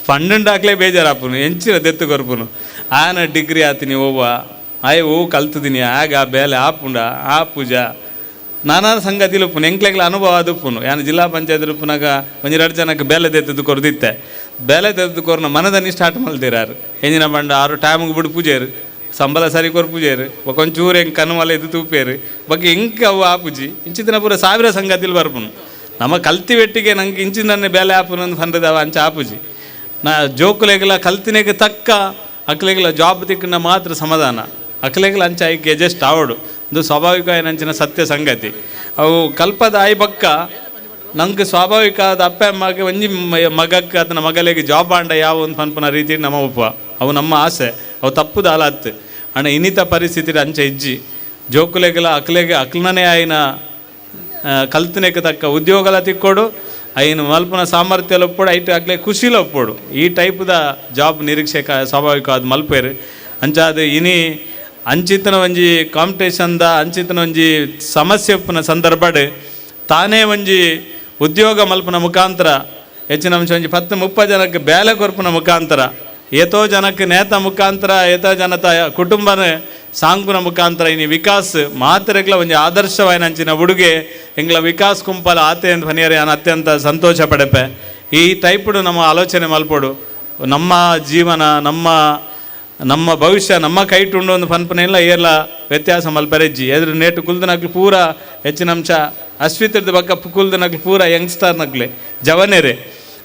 ಫಂಡ್ ಹಾಕ್ಲೇ ಬೇಜಾರಾಪುನು ಎಂಚಿನ ದೆತ್ತು ಕೊರ್ಪುನು ಆನ ಡಿಗ್ರಿ ಆತೀನಿ ಓವ ಆಯ್ ಓ ಕಲ್ತಿದ್ದೀನಿ ಆಗ ಬೇಲೆ ಆಪುಂಡ ಆ ಪೂಜಾ ನಾನಾ ಸಂಗತಿ ಉಪ್ಪುನು ಎಂಕ್ಲೆಗ್ಲ ಅನುಭವ ಅದುಪ್ಪುನು ಯಾನು ಜಿಲ್ಲಾ ಪಂಚಾಯತ್ ಉಪ್ಪುನಾಗ ಒಂಜಿ 2 ಜನಕ್ಕೆ ಬೇಲೆ ದೆತ್ತದು ಕೊರ್ದಿತ್ತೆ ಬೇಲೆ ತೆಗೆದು ಕೊರ್ನ ಮನದನಿ ಸ್ಟಾರ್ಟ್ ಮಲ್ದಿರಾರು ಎಂಜಿನ ಬಂಡ 6 ಟೈಮ್ಗೆ ಬಿಡು ಪೂಜೆರು ಸಂಬಳ ಸರಿ ಕೊರ್ ಪೂಜೆರು ಕೊಂಚೂರು ಹೆಂಗೆ ಕನುಮಲೆ ಇದು ತೂಪೇರು ಬಗ್ಗೆ ಹೆಂಗೆ ಅವು ಆ ಪೂಜಿ ಇಂಚಿನ ಪೂರ 1000 ಸಂಗತಿಲಿ ಬರ್ಪುನು ನಮ್ಮ ಕಲ್ತಿ ಬೆಟ್ಟಿಗೆ ನಂಗೆ ಇಂಚಿನ ಬೇಲೆ ಆಪುನೊಂದು ಬಂದದವ ಅಂಚ ಆಪುಜಿ ನಾ ಜೋಕುಲೆಗಲ ಕಲ್ತಿನೆಗೆ ತಕ್ಕ ಅಕ್ಲೆಗಲ ಜಾಬ್ ತಿಕ್ಕನ ಮಾತ್ರ ಸಮಾಧಾನ ಅಕ್ಲೆಗಲ ಅಂಚ ಐಕೆ ಅಡ್ಜಸ್ಟ್ ಆವಡು ಇದು ಸ್ವಾಭಾವಿಕ ಏನಂಚಿನ ಸತ್ಯ ಸಂಗತಿ ಅವು ಕಲ್ಪದ ಆಯ್ ಬಕ್ಕ ನಂಗೆ ಸ್ವಾಭಾವಿಕ ಆದ ಅಪ್ಪ ಅಮ್ಮಗೆ ಒಂಜಿ ಮಗಕ್ಕೆ ಅದನ್ನ ಮಗಲಿಗೆ ಜಾಬ್ ಆಂಡ ಯಾವ ಒಂದು ಪನ್ಪನ ರೀತಿ ನಮ್ಮ ಉಪ ಅವು ನಮ್ಮ ಆಸೆ ಅವು ತಪ್ಪುದ ಆಲತ್ತು ಅಣ್ಣ ಇನ್ನಿತ ಪರಿಸ್ಥಿತಿ ಅಂಚೆ ಇಜ್ಜಿ ಜೋಕುಲೆಗಲ ಅಕ್ಲನೇ ಆಯ್ನ ಕಲ್ತನೆಗೆ ತಕ್ಕ ಉದ್ಯೋಗಲ ತಿಕ್ಕೋಡು ಐನು ಮಲ್ಪನ ಸಾಮರ್ಥ್ಯ ಒಪ್ಪೋಡು ಐಟು ಆಗ್ಲೇ ಖುಷಿಲ ಒಪ್ಪೋಡು ಈ ಟೈಪ್ದ ಜಾಬ್ ನಿರೀಕ್ಷೆ ಸ್ವಾಭಾವಿಕವಾದ ಮಲ್ಪೇರು ಅಂಚಾದ ಇನಿ ಅಂಚಿತನ ಒಂಜಿ ಕಾಂಪಿಟೇಷನ್ದ ಅಂಚಿತನ ಒಂಜಿ ಸಮಸ್ಯೆ ಉಪ್ಪನ ಸಂದರ್ಭಡ್ ತಾನೇ ಒಂಜಿ ಉದ್ಯೋಗ ಮಲ್ಪನ ಮುಖಾಂತರ ಹೆಚ್ಚಿನ ಅಂಶ ಒಂಜಿ 10-30 ಜನಕ್ಕೆ ಬೇಲೆ ಕೊರ್ಪನ ಮುಖಾಂತರ ಏತೋ ಜನಕ್ಕೆ ನೇತ ಮುಖಾಂತರ ಏತೋ ಜನತ ಕುಟುಂಬನ ಸಾಂಗ್ಪುನ ಮುಖಾಂತರ ಇನಿ ವಿಕಾಸ್ ಮಾತ್ರೆಗ್ಲ ಒಂಜಿ ಆದರ್ಶವಾಯಿನ ಅಂಚಿನ ಹುಡುಗೆ ಎಂಗ್ಲ ವಿಕಾಸ್ ಕುಂಪಲ ಆತೆ ಅಂತ ಪನಿಯರೆ ನಾನು ಅತ್ಯಂತ ಸಂತೋಷ ಪಡೆಪೆ ಈ ಟೈಪ್ಡು ನಮ್ಮ ಆಲೋಚನೆ ಮಲ್ಪಡು ನಮ್ಮ ಜೀವನ ನಮ್ಮ ಭವಿಷ್ಯ ನಮ್ಮ ಕೈಟುಂಡು ಒಂದು ಪನ್ಪನೆ ಇಲ್ಲ ಏರ್ಲ ವ್ಯತ್ಯಾಸ ಮಲ್ಪರೆಜ್ಜಿ ಎದುರು ನೇಟು ಕುಲ್ದನಕ್ಲು ಪೂರ ಹೆಚ್ಚಿನ ಅಂಶ ಅಶ್ವಿತ್ರದ ಬಕ್ಕ ಕುಲ್ದನಕ್ಲು ಪೂರ ಯಂಗ್ಸ್ಟರ್ನಕ್ಲೆ ಜವನೇರೆ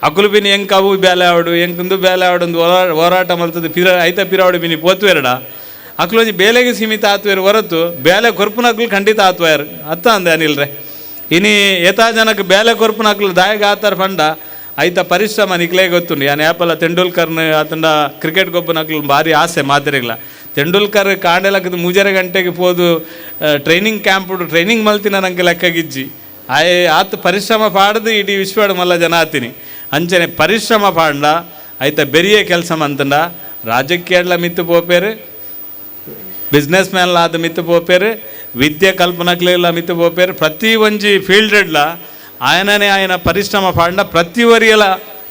ಅಕುಲು ಬಿನಿ ಹೆಂಗೆ ಅವು ಬೇಲೆ ಆವಡು ಹೆಂಗೆ ಬೇಲೆ ಆವಡು ಒಂದು ಹೋರಾಟ ಮಲ್ತದೆ ಪಿರಾವಡು ಬಿನಿ ಪೋತ್ವೇರಡ ಅಕ್ಲೊಂಜಿ ಬೇಲೆಗೆ ಸೀಮಿತ ಆತ್ವೇರು ಹೊರತು ಬೇಲೆ ಕೊರ್ಪುನಕ್ಲು ಖಂಡಿತ ಆತ್ವೇರು ಅತ್ತ ಅಂದೆ ಅನಿಲ್ರೆ ಇನಿ ಯಥಾ ಜನಕ್ಕೆ ಬೇಲೆ ಕೊರ್ಪುನಕ್ಲು ದಾಯಗ ಆತಾರ ಪಂಡ ಐತ ಪರಿಶ್ರಮ ನಿಕ್ಲೇ ಗೊತ್ತುಂಡು ಯಾನು ಆ್ಯಪಲ್ಲ ತೆಂಡೂಲ್ಕರ್ನ ಆತಂಡ ಕ್ರಿಕೆಟ್ ಗೊಬ್ಬನಕ್ಲು ಭಾರಿ ಆಸೆ ಮಾದರಿಗಳ ತೆಂಡೂಲ್ಕರ್ ಕಾಂಡೆಲಕ್ಕದು 3 ಗಂಟೆಗೆ ಹೋದು ಟ್ರೈನಿಂಗ್ ಕ್ಯಾಂಪ್ ಟ್ರೈನಿಂಗ್ ಮಲ್ತಿನ ನಂಗೆ ಲೆಕ್ಕಗಿಜ್ಜಿ ಆತ ಪರಿಶ್ರಮ ಪಾಡ್ದು ಇಡೀ ವಿಶ್ವಡ್ ಮಲ್ಲ ಜನ ಆತೀನಿ ಅಂಚನೆ ಪರಿಶ್ರಮ ಪಾಂಡ ಐತ ಬೆರಿಯೇ ಕೆಲಸ ಮಂತಂಡ ರಾಜಕೀಯಡ್ಲ ಮಿತ್ತು ಪೋಪೇರು ಬಿಸ್ನೆಸ್ ಮ್ಯಾನ್ಲ ಆದ ಮಿತ್ತು ಪೋಪೇರು, ವಿದ್ಯೆ ಕಲ್ಪನಕ್ಲೆಲ್ಲ ಮಿತ್ತು ಪೋಪೇರು. ಪ್ರತಿ ಒಂಜಿ ಫೀಲ್ಡ್ಲ ಆಯನನೇ ಆಯನ ಪರಿಶ್ರಮ ಪಂಡ ಪ್ರತಿ ವರಿಯಲ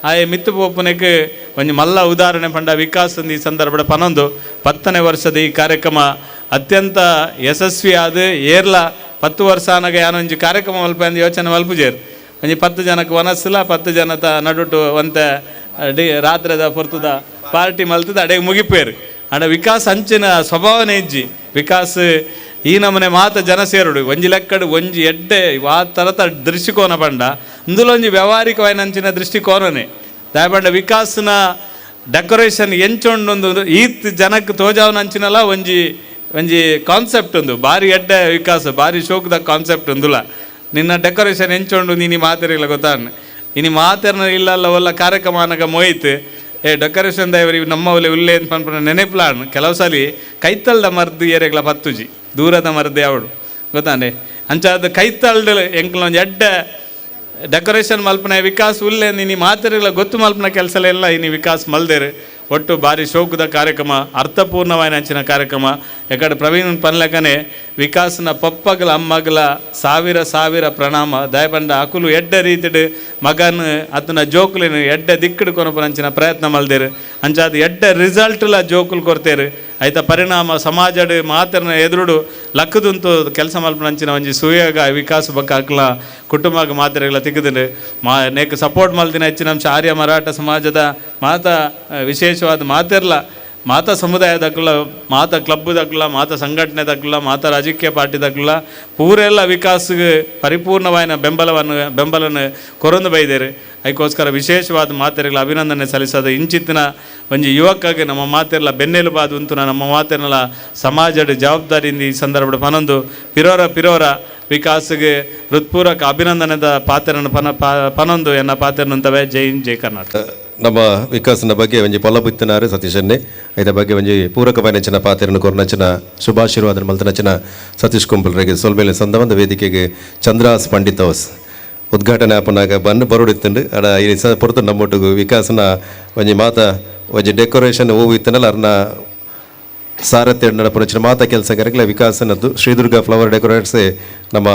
ಆಯ ಮಿತ್ತು ಪೋಪುನಕ್ಕೆ ಒಂಜಿ ಮಲ್ಲ ಉದಾಹರಣೆ ಪಂಡ ವಿಕಾಸ್ ಈ ಸಂದರ್ಭದ ಪನೊಂದು 10ನೇ ವರ್ಷದ ಈ ಕಾರ್ಯಕ್ರಮ ಅತ್ಯಂತ ಯಶಸ್ವಿ ಆದ ಏರ್ಲ 10 ವರ್ಷ ಆನಾಗ ಯಾನೊಂಜಿ ಕಾರ್ಯಕ್ರಮ ಮಲ್ಪ ಅಂದು ಯೋಚನೆ ಮಲ್ಪುಜೇರು. ಒಂಜಿ 10 ಜನಕ್ಕೆ ವನಸ್ಸಿಲ್ಲ, 10 ಜನದ ನಡುಟು ಒಂತ ರಾತ್ರಿದ ಪೊರ್ತದ ಪಾರ್ಟಿ ಮಲ್ತದ ಅಡೆಗೆ ಮುಗಿಪೇರು. ಅಡ ವಿಕಾಸ್ ಅಂಚಿನ ಸ್ವಭಾವನೆ ಇಜ್ಜಿ. ವಿಕಾಸ್ ಈ ನಮನೆ ಮಾತ ಜನ ಸೇರುಡು ಒಂಜಿ ಲೆಕ್ಕಡು ಒಂಜಿ ಎಡ್ಡೆ ಆ ಥರದ ದೃಷ್ಟಿಕೋನ ಪಂಡ ಇಂದುಲೊಂಜಿ ವ್ಯಾವಹಾರಿಕವಾಯಿನಂಚಿನ ದೃಷ್ಟಿಕೋನನೇ ದಯಪಂಡ ವಿಕಾಸ್ನ ಡೆಕೋರೇಷನ್ ಎಂಚೊಂಡೊಂದು ಈತ್ ಜನಕ್ಕೆ ತೋಜಾವನಂಚಿನಲ್ಲ ಒಂಜಿ ಒಂಜಿ ಕಾನ್ಸೆಪ್ಟ್ ಒಂದು ಭಾರಿ ಎಡ್ಡೆ ವಿಕಾಸ ಭಾರಿ ಶೋಕದ ಕಾನ್ಸೆಪ್ಟ್ ಒಂದುಲ ನಿನ್ನ ಡೆಕೋರೇಷನ್ ಎಂಚೊಂಡು ನೀನು ಮಾತಿರಲಿಲ್ಲ ಗೊತ್ತಾನೆ ಇನಿ ಮಾತಿರ್ನ ಇಲ್ಲಲ್ಲ ಒಲ್ಲ ಕಾರ್ಯಕ್ರಮ ಅನ್ನಗ ಮೋಯ್ತು ಡೆಕೋರೇಷನ್ ದಯವ್ರಿ ನಮ್ಮ ಒಲೆ ಉಲ್ಲೆ ಅಂತ ಪನ್ಪನ ನೆನೆಪ್ಲಾನ್ ಕೆಲವು ಸಲ ಕೈತಲ್ದ ಮರ್ದು ಏರೆಗ್ಲ ಪತ್ತುಜಿ ದೂರದ ಮರ್ದು ಯಾವಡು ಗೊತ್ತಾನೆ ಅಂಚಾದ ಕೈತಲ್ದ ಎಂಕ್ಲ ಒಂದು ಎಡ್ಡ ಡೆಕೋರೇಷನ್ ಮಲ್ಪನ ವಿಕಾಸ್ ಉಲ್ಲೆ ನೀನು ಮಾತಿರಲಿಲ್ಲ ಗೊತ್ತು ಮಲ್ಪನ ಕೆಲಸ ಎಲ್ಲ ಇನಿ ವಿಕಾಸ್ ಮಲ್ದೇರು ಒಟ್ಟು ಭಾರಿ ಶೋಕದ ಕಾರ್ಯಕ್ರಮ ಅರ್ಥಪೂರ್ಣವಾದ ಅಂಚಿನ ಕಾರ್ಯಕ್ರಮ ಯಾಕಡೆ ಪ್ರವೀಣ್ ಪನ್ಲಕನೆ ವಿಕಾಸ್ನ ಪಪ್ಪಗಲ ಅಮ್ಮಗಲ ಸಾವಿರ ಪ್ರಣಾಮ ದಯಪಂಡ ಅಕುಲು ಎಡ್ಡ ರೀತಿಡ್ ಮಗನ್ ಅತನ ಜೋಕುಲಿನ ಎಡ್ಡ ದಿಕ್ಕಡು ಕೊನಪನಂಚಿನ ಪ್ರಯತ್ನ ಮಲ್ದೇರು ಅಂಚಾದ ಎಡ್ಡ ರಿಸಲ್ಟ್ಲ ಜೋಕುಲು ಕೊರ್ತೇರು ಐತ ಪರಿಣಾಮ ಸಮಾಜಡ್ ಮಾತರ್ನ ಎದುರುಡು ಲಕ್ಕದಂತು ಕೆಲಸ ಮಲ್ಪನಂಚಿನ ಒಂಜಿ ಸುಯೋಗ ವಿಕಾಸ ಬಕ್ಕ ಅಕ್ಲ ಕುಟುಂಬಕ್ಕೆ ಮಾತ್ರೆಗಳ ತೆಗೆದು ನೇಕ್ ಸಪೋರ್ಟ್ ಮಲ್ದಿನ ಹೆಚ್ಚಿನ ಅಂಶ ಆರ್ಯ ಮರಾಠ ಸಮಾಜದ ವಿಶೇಷವಾದ ಮಾತಿರ್ಲ ಮಾತಾ ಸಮುದಾಯದಕ್ಕಲ್ಲ ಮಾತಾ ಕ್ಲಬ್ದಕ್ಕಲ್ಲ ಮಾತಾ ಸಂಘಟನೆದಕ್ಕಲ್ಲ ಮಾತಾ ರಾಜಕೀಯ ಪಾರ್ಟಿದಕ್ಕಲ್ಲ ಪೂರೆಲ್ಲ ವಿಕಾಸಕ್ಕೆ ಪರಿಪೂರ್ಣವಾದ ಬೆಂಬಲವನ್ನು ಕೊರೊಂದು ಬೈದೇರು ಅದಕ್ಕೋಸ್ಕರ ವಿಶೇಷವಾದ ಮಾತೆರೆಗಳ ಅಭಿನಂದನೆ ಸಲ್ಲಿಸೋದು ಇಂಚಿತ್ತಿನ ಒಂಜಿ ಯುವಕಗೆ ನಮ್ಮ ಮಾತೆಲ್ಲ ಬೆನ್ನೆಲುಬಾದು ಅಂತೂ ನಮ್ಮ ಮಾತೆಲ್ಲ ಸಮಾಜದ ಜವಾಬ್ದಾರಿಯಿಂದ ಈ ಸಂದರ್ಭದ ಪನೊಂದು ಪಿರೋರ ವಿಕಾಸಗೆ ಹೃತ್ಪೂರ್ವಕ ಅಭಿನಂದನೆದ ಪಾತ್ರನ ಪನೊಂದು ಎನ್ನ ಪಾತ್ರನಂತವೇ ಜೈ ಹಿಂದ್ ಜೈ ಕರ್ನಾಟಕ.
ನಮ್ಮ ವಿಕಾಸನ ಬಗ್ಗೆ ಒಂಜಿ ಪೊಲಬುತ್ತಿನಾರು ಸತೀಶನ್ನೇ ಐದ ಬಗ್ಗೆ ಒಂಜಿ ಪೂರಕವಾಯಿನಂಚಿನ ಪಾತೆರನ್ನು ಕೊರ್ನಂಚಿನ ಶುಭಾಶೀರ್ವಾದ ಮಲ್ತನಂಚಿನ ಸತೀಶ್ ಕುಂಪಲ್ರಿಗೆ ಸೊಲ್ಮೇಲೆ ಸಂದವಂದ ವೇದಿಕೆಗೆ ಚಂದ್ರಾಸ್ ಪಂಡಿತ್ ಹೌಸ್ ಉದ್ಘಾಟನೆ ಆಪನಾಗ ಬರೋಡಿತ್ತುಂಡು ಅಡ ಈ ಪೊರ್ತು ನಮ್ಮೊಟ್ಟಿಗೂ ವಿಕಾಸನ ಒಂಜಿ ಮಾತ ಒಂಜಿ ಡೆಕೋರೇಷನ್ ಹೂವು ಇತ್ತನಲ್ಲ ಅರ್ನ ಸಾರಥ್ಯ ನಡಪನಚಿನ ಮಾತ ಕೆಲಸಗಾರಗಳ ವಿಕಾಸನದ್ದು ಶ್ರೀದುರ್ಗ ಫ್ಲವರ್ ಡೆಕೋರೇಟ್ಸೇ ನಮ್ಮ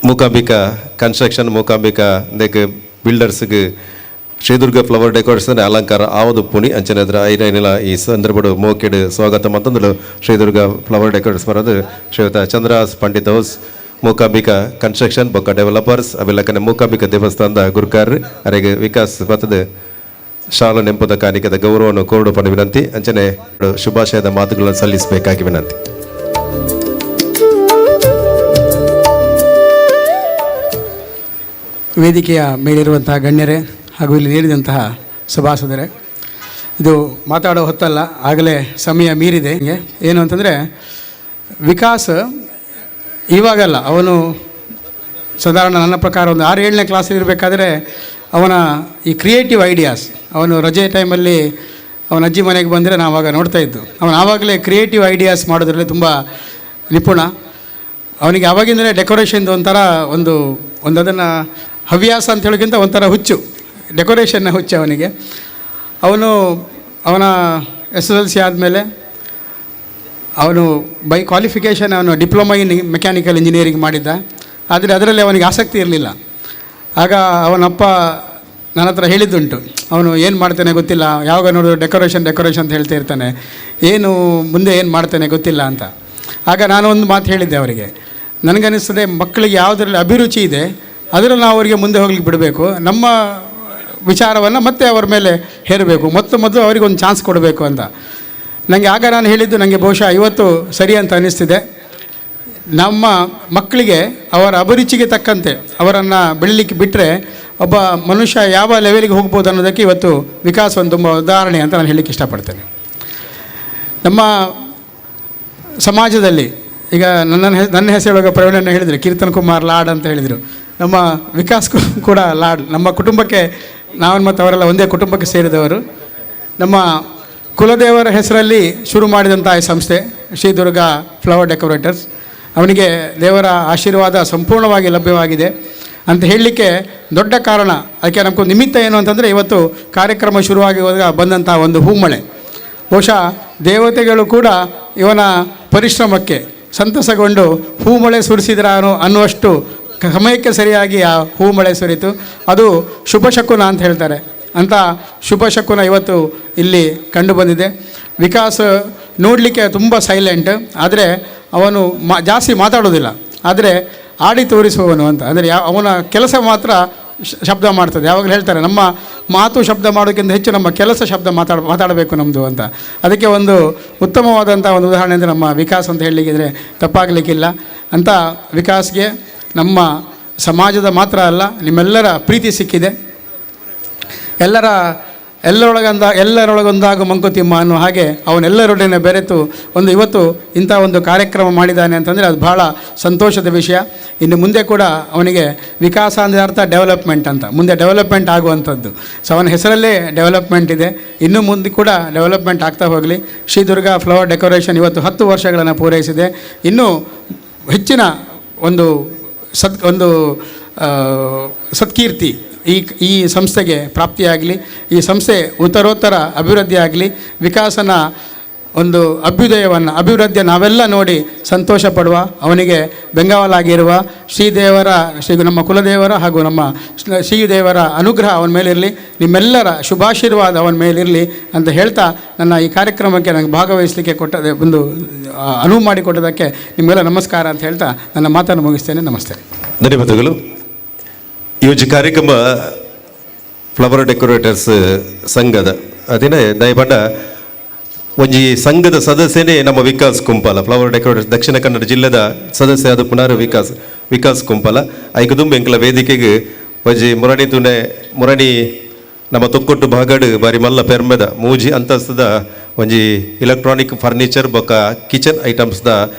ಮೂಕಾಂಬಿಕಾ ಕನ್ಸ್ಟ್ರಕ್ಷನ್ ಮೂಕಾಂಬಿಕಾ ದೇಕ್ ಬಿಲ್ಡರ್ಸ್ಗೆ ಶ್ರೀದುರ್ಗ ಫ್ಲವರ್ ಡೆಕೋರೇಷನ್ ಅಲಂಕಾರ ಆವದು ಪುಣಿ ಅಂಚನೆದ್ರ ಐರೈನಿಲ ಈ ಸಂದರ್ಭಡು ಮೋಕೆಡ್ ಸ್ವಾಗತ ಮಂತಂದು ಶ್ರೀದುರ್ಗ ಫ್ಲವರ್ ಡೆಕೋರೇಟ್ಸ್ ಬರೋದು ಶ್ರೀಯುತ ಚಂದ್ರಾಸ್ ಪಂಡಿತ್ ಹೌಸ್ ಮೂಕಾಂಬಿಕಾ ಕನ್ಸ್ಟ್ರಕ್ಷನ್ ಬೊಕ್ಕ ಡೆವಲಪರ್ಸ್ ಅವೆಲ್ಲಕನೆ ಮೂಕಾಂಬಿಕಾ ದೇವಸ್ಥಾನದ ಗುರುಕಾರ್ ಅರೆಗೆ ವಿಕಾಸ್ ಬತ್ತದ ಶಾಲಾ ನೆಂಪದ ಕಾಣಿಕದ ಗೌರವವನ್ನು ಕೋರಡು ವಿನಂತಿ ಅಂಚನೆ ಶುಭಾಶಯದ ಮಾತುಗಳನ್ನು ಸಲ್ಲಿಸಬೇಕಾಗಿ ವಿನಂತಿ.
ವೇದಿಕೆಯ ಮೇಲಿರುವಂತಹ ಗಣ್ಯರೇ ಹಾಗೂ ಇಲ್ಲಿ ನೀಡಿದಂತಹ ಸಭಾಸದರೇ, ಇದು ಮಾತಾಡೋ ಹೊತ್ತಲ್ಲ, ಆಗಲೇ ಸಮಯ ಮೀರಿದೆ. ಏನು ಅಂತಂದರೆ ವಿಕಾಸ್ ಇವಾಗಲ್ಲ, ಅವನು ಸಾಧಾರಣ ನನ್ನ ಪ್ರಕಾರ ಒಂದು 6-7ನೇ ಕ್ಲಾಸಲ್ಲಿ ಇರಬೇಕಾದ್ರೆ ಅವನ ಈ ಕ್ರಿಯೇಟಿವ್ ಐಡಿಯಾಸ್, ಅವನು ರಜೆ ಟೈಮಲ್ಲಿ ಅವನ ಅಜ್ಜಿ ಮನೆಗೆ ಬಂದರೆ ನಾವು ಆವಾಗ ನೋಡ್ತಾಯಿದ್ದು, ಅವನು ಆವಾಗಲೇ ಕ್ರಿಯೇಟಿವ್ ಐಡಿಯಾಸ್ ಮಾಡೋದ್ರಲ್ಲಿ ತುಂಬ ನಿಪುಣ. ಅವನಿಗೆ ಆವಾಗಿಂದಲೇ ಡೆಕೋರೇಷನ್ದು ಒಂಥರ ಒಂದು ಅದನ್ನು ಹವ್ಯಾಸ ಅಂತ ಹೇಳೋಕ್ಕಿಂತ ಒಂಥರ ಹುಚ್ಚು, ಡೆಕೋರೇಷನ್ನ ಹುಚ್ಚು ಅವನಿಗೆ. ಅವನ SSLC ಆದಮೇಲೆ ಅವನು ಬೈ ಕ್ವಾಲಿಫಿಕೇಷನ್ ಅವನು ಡಿಪ್ಲೊಮಾ ಇನ್ ಮೆಕ್ಯಾನಿಕಲ್ ಇಂಜಿನಿಯರಿಂಗ್ ಮಾಡಿದ್ದ. ಆದರೆ ಅದರಲ್ಲಿ ಅವನಿಗೆ ಆಸಕ್ತಿ ಇರಲಿಲ್ಲ. ಆಗ ಅವನಪ್ಪ ನನ್ನ ಹತ್ರ ಹೇಳಿದ್ದುಂಟು, ಅವನು ಏನು ಮಾಡ್ತಾನೆ ಗೊತ್ತಿಲ್ಲ, ಯಾವಾಗ ನೋಡಿದ್ರು ಡೆಕೋರೇಷನ್ ಅಂತ ಹೇಳ್ತಾ ಇರ್ತಾನೆ, ಮುಂದೆ ಏನು ಮಾಡ್ತಾನೆ ಗೊತ್ತಿಲ್ಲ ಅಂತ. ಆಗ ನಾನು ಒಂದು ಮಾತು ಹೇಳಿದ್ದೆ ಅವರಿಗೆ, ನನಗನ್ನಿಸ್ತದೆ ಮಕ್ಕಳಿಗೆ ಯಾವುದರಲ್ಲಿ ಅಭಿರುಚಿ ಇದೆ ಅದರಲ್ಲಿ ನಾವು ಅವರಿಗೆ ಮುಂದೆ ಹೋಗ್ಲಿಕ್ಕೆ ಬಿಡಬೇಕು, ನಮ್ಮ ವಿಚಾರವನ್ನು ಮತ್ತೆ ಅವರ ಮೇಲೆ ಹೇರಬೇಕು, ಮೊದಲು ಅವರಿಗೆ ಒಂದು ಚಾನ್ಸ್ ಕೊಡಬೇಕು ಅಂತ. ಆಗ ನಾನು ಹೇಳಿದ್ದು ನನಗೆ ಬಹುಶಃ ಇವತ್ತು ಸರಿ ಅಂತ ಅನ್ನಿಸ್ತಿದೆ. ನಮ್ಮ ಮಕ್ಕಳಿಗೆ ಅವರ ಅಭಿರುಚಿಗೆ ತಕ್ಕಂತೆ ಅವರನ್ನು ಬೆಳೀಲಿಕ್ಕೆ ಬಿಟ್ಟರೆ ಒಬ್ಬ ಮನುಷ್ಯ ಯಾವ ಲೆವೆಲಿಗೆ ಹೋಗ್ಬೋದು ಅನ್ನೋದಕ್ಕೆ ಇವತ್ತು ವಿಕಾಸ್ ಒಂದು ತುಂಬ ಉದಾಹರಣೆ ಅಂತ ನಾನು ಹೇಳಲಿಕ್ಕೆ ಇಷ್ಟಪಡ್ತೇನೆ. ನಮ್ಮ ಸಮಾಜದಲ್ಲಿ ಈಗ ನನ್ನ ಹೆಸರು ಪ್ರವೀಣನ ಹೇಳಿದರು, ಕೀರ್ತನ್ ಕುಮಾರ್ ಲಾಡ್ ಅಂತ ಹೇಳಿದರು. ನಮ್ಮ ವಿಕಾಸ್ ಕೂಡ ಲಾಡ್. ನಮ್ಮ ಕುಟುಂಬಕ್ಕೆ ನಾವು ಮತ್ತು ಅವರೆಲ್ಲ ಒಂದೇ ಕುಟುಂಬಕ್ಕೆ ಸೇರಿದವರು. ನಮ್ಮ ಕುಲದೇವರ ಹೆಸರಲ್ಲಿ ಶುರು ಮಾಡಿದಂಥ ಈ ಸಂಸ್ಥೆ ಶ್ರೀದುರ್ಗ ಫ್ಲವರ್ ಡೆಕೋರೇಟರ್ಸ್. ಅವನಿಗೆ ದೇವರ ಆಶೀರ್ವಾದ ಸಂಪೂರ್ಣವಾಗಿ ಲಭ್ಯವಾಗಿದೆ ಅಂತ ಹೇಳಲಿಕ್ಕೆ ದೊಡ್ಡ ಕಾರಣ. ಅದಕ್ಕೆ ನಮಗೊಂದು ನಿಮಿತ್ತ ಏನು ಅಂತಂದರೆ, ಇವತ್ತು ಕಾರ್ಯಕ್ರಮ ಶುರುವಾಗಿ ಹೋದಾಗ ಬಂದಂಥ ಒಂದು ಹೂಮಳೆ. ಬಹುಶಃ ದೇವತೆಗಳು ಕೂಡ ಇವನ ಪರಿಶ್ರಮಕ್ಕೆ ಸಂತಸಗೊಂಡು ಹೂಮಳೆ ಸುರಿಸಿದ್ರ ಅನ್ನುವಷ್ಟು ಸಮಯಕ್ಕೆ ಸರಿಯಾಗಿ ಆ ಹೂಮಳೆ ಸುರಿತು. ಅದು ಶುಭ ಶಕುನ ಅಂತ ಹೇಳ್ತಾರೆ. ಅಂಥ ಶುಭ ಶಕುನ ಇವತ್ತು ಇಲ್ಲಿ ಕಂಡುಬಂದಿದೆ. ವಿಕಾಸ್ ನೋಡಲಿಕ್ಕೆ ತುಂಬ ಸೈಲೆಂಟ್, ಆದರೆ ಅವನು ಜಾಸ್ತಿ ಮಾತಾಡೋದಿಲ್ಲ, ಆದರೆ ಆಡಿ ತೋರಿಸುವವನು ಅಂತ. ಅಂದರೆ ಅವನ ಕೆಲಸ ಮಾತ್ರ ಶಬ್ದ ಮಾಡ್ತದೆ. ಯಾವಾಗಲೂ ಹೇಳ್ತಾರೆ ನಮ್ಮ ಮಾತು ಶಬ್ದ ಮಾಡೋಕ್ಕಿಂತ ಹೆಚ್ಚು ನಮ್ಮ ಕೆಲಸ ಶಬ್ದ ಮಾತಾಡಬೇಕು ನಮ್ಮದು ಅಂತ. ಅದಕ್ಕೆ ಒಂದು ಉತ್ತಮವಾದಂಥ ಒಂದು ಉದಾಹರಣೆ ಅಂದರೆ ನಮ್ಮ ವಿಕಾಸ್ ಅಂತ ಹೇಳಲಿಕ್ಕಿದ್ರೆ ತಪ್ಪಾಗಲಿಕ್ಕಿಲ್ಲ. ಅಂಥ ವಿಕಾಸ್ಗೆ ನಮ್ಮ ಸಮಾಜದ ಮಾತ್ರ ಅಲ್ಲ ನಿಮ್ಮೆಲ್ಲರ ಪ್ರೀತಿ ಸಿಕ್ಕಿದೆ. ಎಲ್ಲರೊಳಗೊಂದಾಗ ಮಂಕುತಿಮ್ಮ ಅನ್ನೋ ಹಾಗೆ ಅವನೆಲ್ಲರೊಡನೆ ಬೆರೆತು ಇವತ್ತು ಇಂಥ ಒಂದು ಕಾರ್ಯಕ್ರಮ ಮಾಡಿದ್ದಾನೆ ಅಂತಂದರೆ ಅದು ಭಾಳ ಸಂತೋಷದ ವಿಷಯ. ಇನ್ನು ಮುಂದೆ ಕೂಡ ಅವನಿಗೆ ವಿಕಾಸ ಅಂದರೆ ಅರ್ಥ ಡೆವಲಪ್ಮೆಂಟ್ ಅಂತ, ಮುಂದೆ ಡೆವಲಪ್ಮೆಂಟ್ ಆಗುವಂಥದ್ದು. ಸೊ ಅವನ ಹೆಸರಲ್ಲೇ ಡೆವಲಪ್ಮೆಂಟ್ ಇದೆ, ಇನ್ನು ಮುಂದೆ ಕೂಡ ಡೆವಲಪ್ಮೆಂಟ್ ಆಗ್ತಾ ಹೋಗಲಿ. ಶ್ರೀ ದುರ್ಗಾ ಫ್ಲವರ್ ಡೆಕೋರೇಷನ್ ಇವತ್ತು 10 ವರ್ಷಗಳನ್ನು ಪೂರೈಸಿದೆ. ಇನ್ನೂ ಹೆಚ್ಚಿನ ಒಂದು ಸತ್ಕೀರ್ತಿ ಈ ಸಂಸ್ಥೆಗೆ ಪ್ರಾಪ್ತಿಯಾಗಲಿ, ಈ ಸಂಸ್ಥೆ ಉತ್ತರೋತ್ತರ ಅಭಿವೃದ್ಧಿ ಆಗಲಿ, ವಿಕಾಸನ ಒಂದು ಅಭಿವೃದ್ಧಿಯ ನಾವೆಲ್ಲ ನೋಡಿ ಸಂತೋಷ ಪಡುವ, ಅವನಿಗೆ ಬೆಂಗಾವಲಾಗಿರುವ ಶ್ರೀ ನಮ್ಮ ಕುಲದೇವರ ಹಾಗೂ ನಮ್ಮ ಶ್ರೀದೇವರ ಅನುಗ್ರಹ ಅವನ ಮೇಲಿರಲಿ, ನಿಮ್ಮೆಲ್ಲರ ಶುಭಾಶೀರ್ವಾದ ಅವನ ಮೇಲಿರಲಿ ಅಂತ ಹೇಳ್ತಾ ನನ್ನ ಈ ಕಾರ್ಯಕ್ರಮಕ್ಕೆ ನನಗೆ ಭಾಗವಹಿಸಲಿಕ್ಕೆ ಒಂದು ಅನುವು ಮಾಡಿಕೊಟ್ಟದಕ್ಕೆ ನಿಮಗೆಲ್ಲ ನಮಸ್ಕಾರ ಅಂತ ಹೇಳ್ತಾ ನನ್ನ ಮಾತನ್ನು ಮುಗಿಸ್ತೇನೆ. ನಮಸ್ತೆ,
ಧನ್ಯವಾದಗಳು. ಈ ಒಂದು ಕಾರ್ಯಕ್ರಮ ಫ್ಲವರ್ ಡೆಕೋರೇಟರ್ಸ್ ಸಂಘದ ಅದೇನೇ ದಯಪಂಡ ಒಂಜಿ ಸಂಘದ ಸದಸ್ಯನೇ ನಮ್ಮ ವಿಕಾಸ್ ಕುಂಪಾಲ. ಫ್ಲವರ್ ಡೆಕೋರೇಟರ್ಸ್ ದಕ್ಷಿಣ ಕನ್ನಡ ಜಿಲ್ಲೆದ ಸದಸ್ಯ ಆದ ಪುನರ್ ವಿಕಾಸ್ ಕುಂಪಾಲ ಐಕದುಂಬ ಎಂಕಲ ವೇದಿಕೆಗೆ ಒಂಜಿ ಮುರಣಿ ನಮ್ಮ ತೊಕ್ಕೊಟ್ಟು ಭಾಗಡ್ ಬಾರಿ ಮಲ್ಲ ಪೆರ್ಮೆದ ಮೂಜಿ ಅಂತಸ್ತದ ಒಂಜಿ ಇಲೆಕ್ಟ್ರಾನಿಕ್ ಫರ್ನಿಚರ್ ಬೊಕ್ಕ ಕಿಚನ್ ಐಟಮ್ಸ್ದ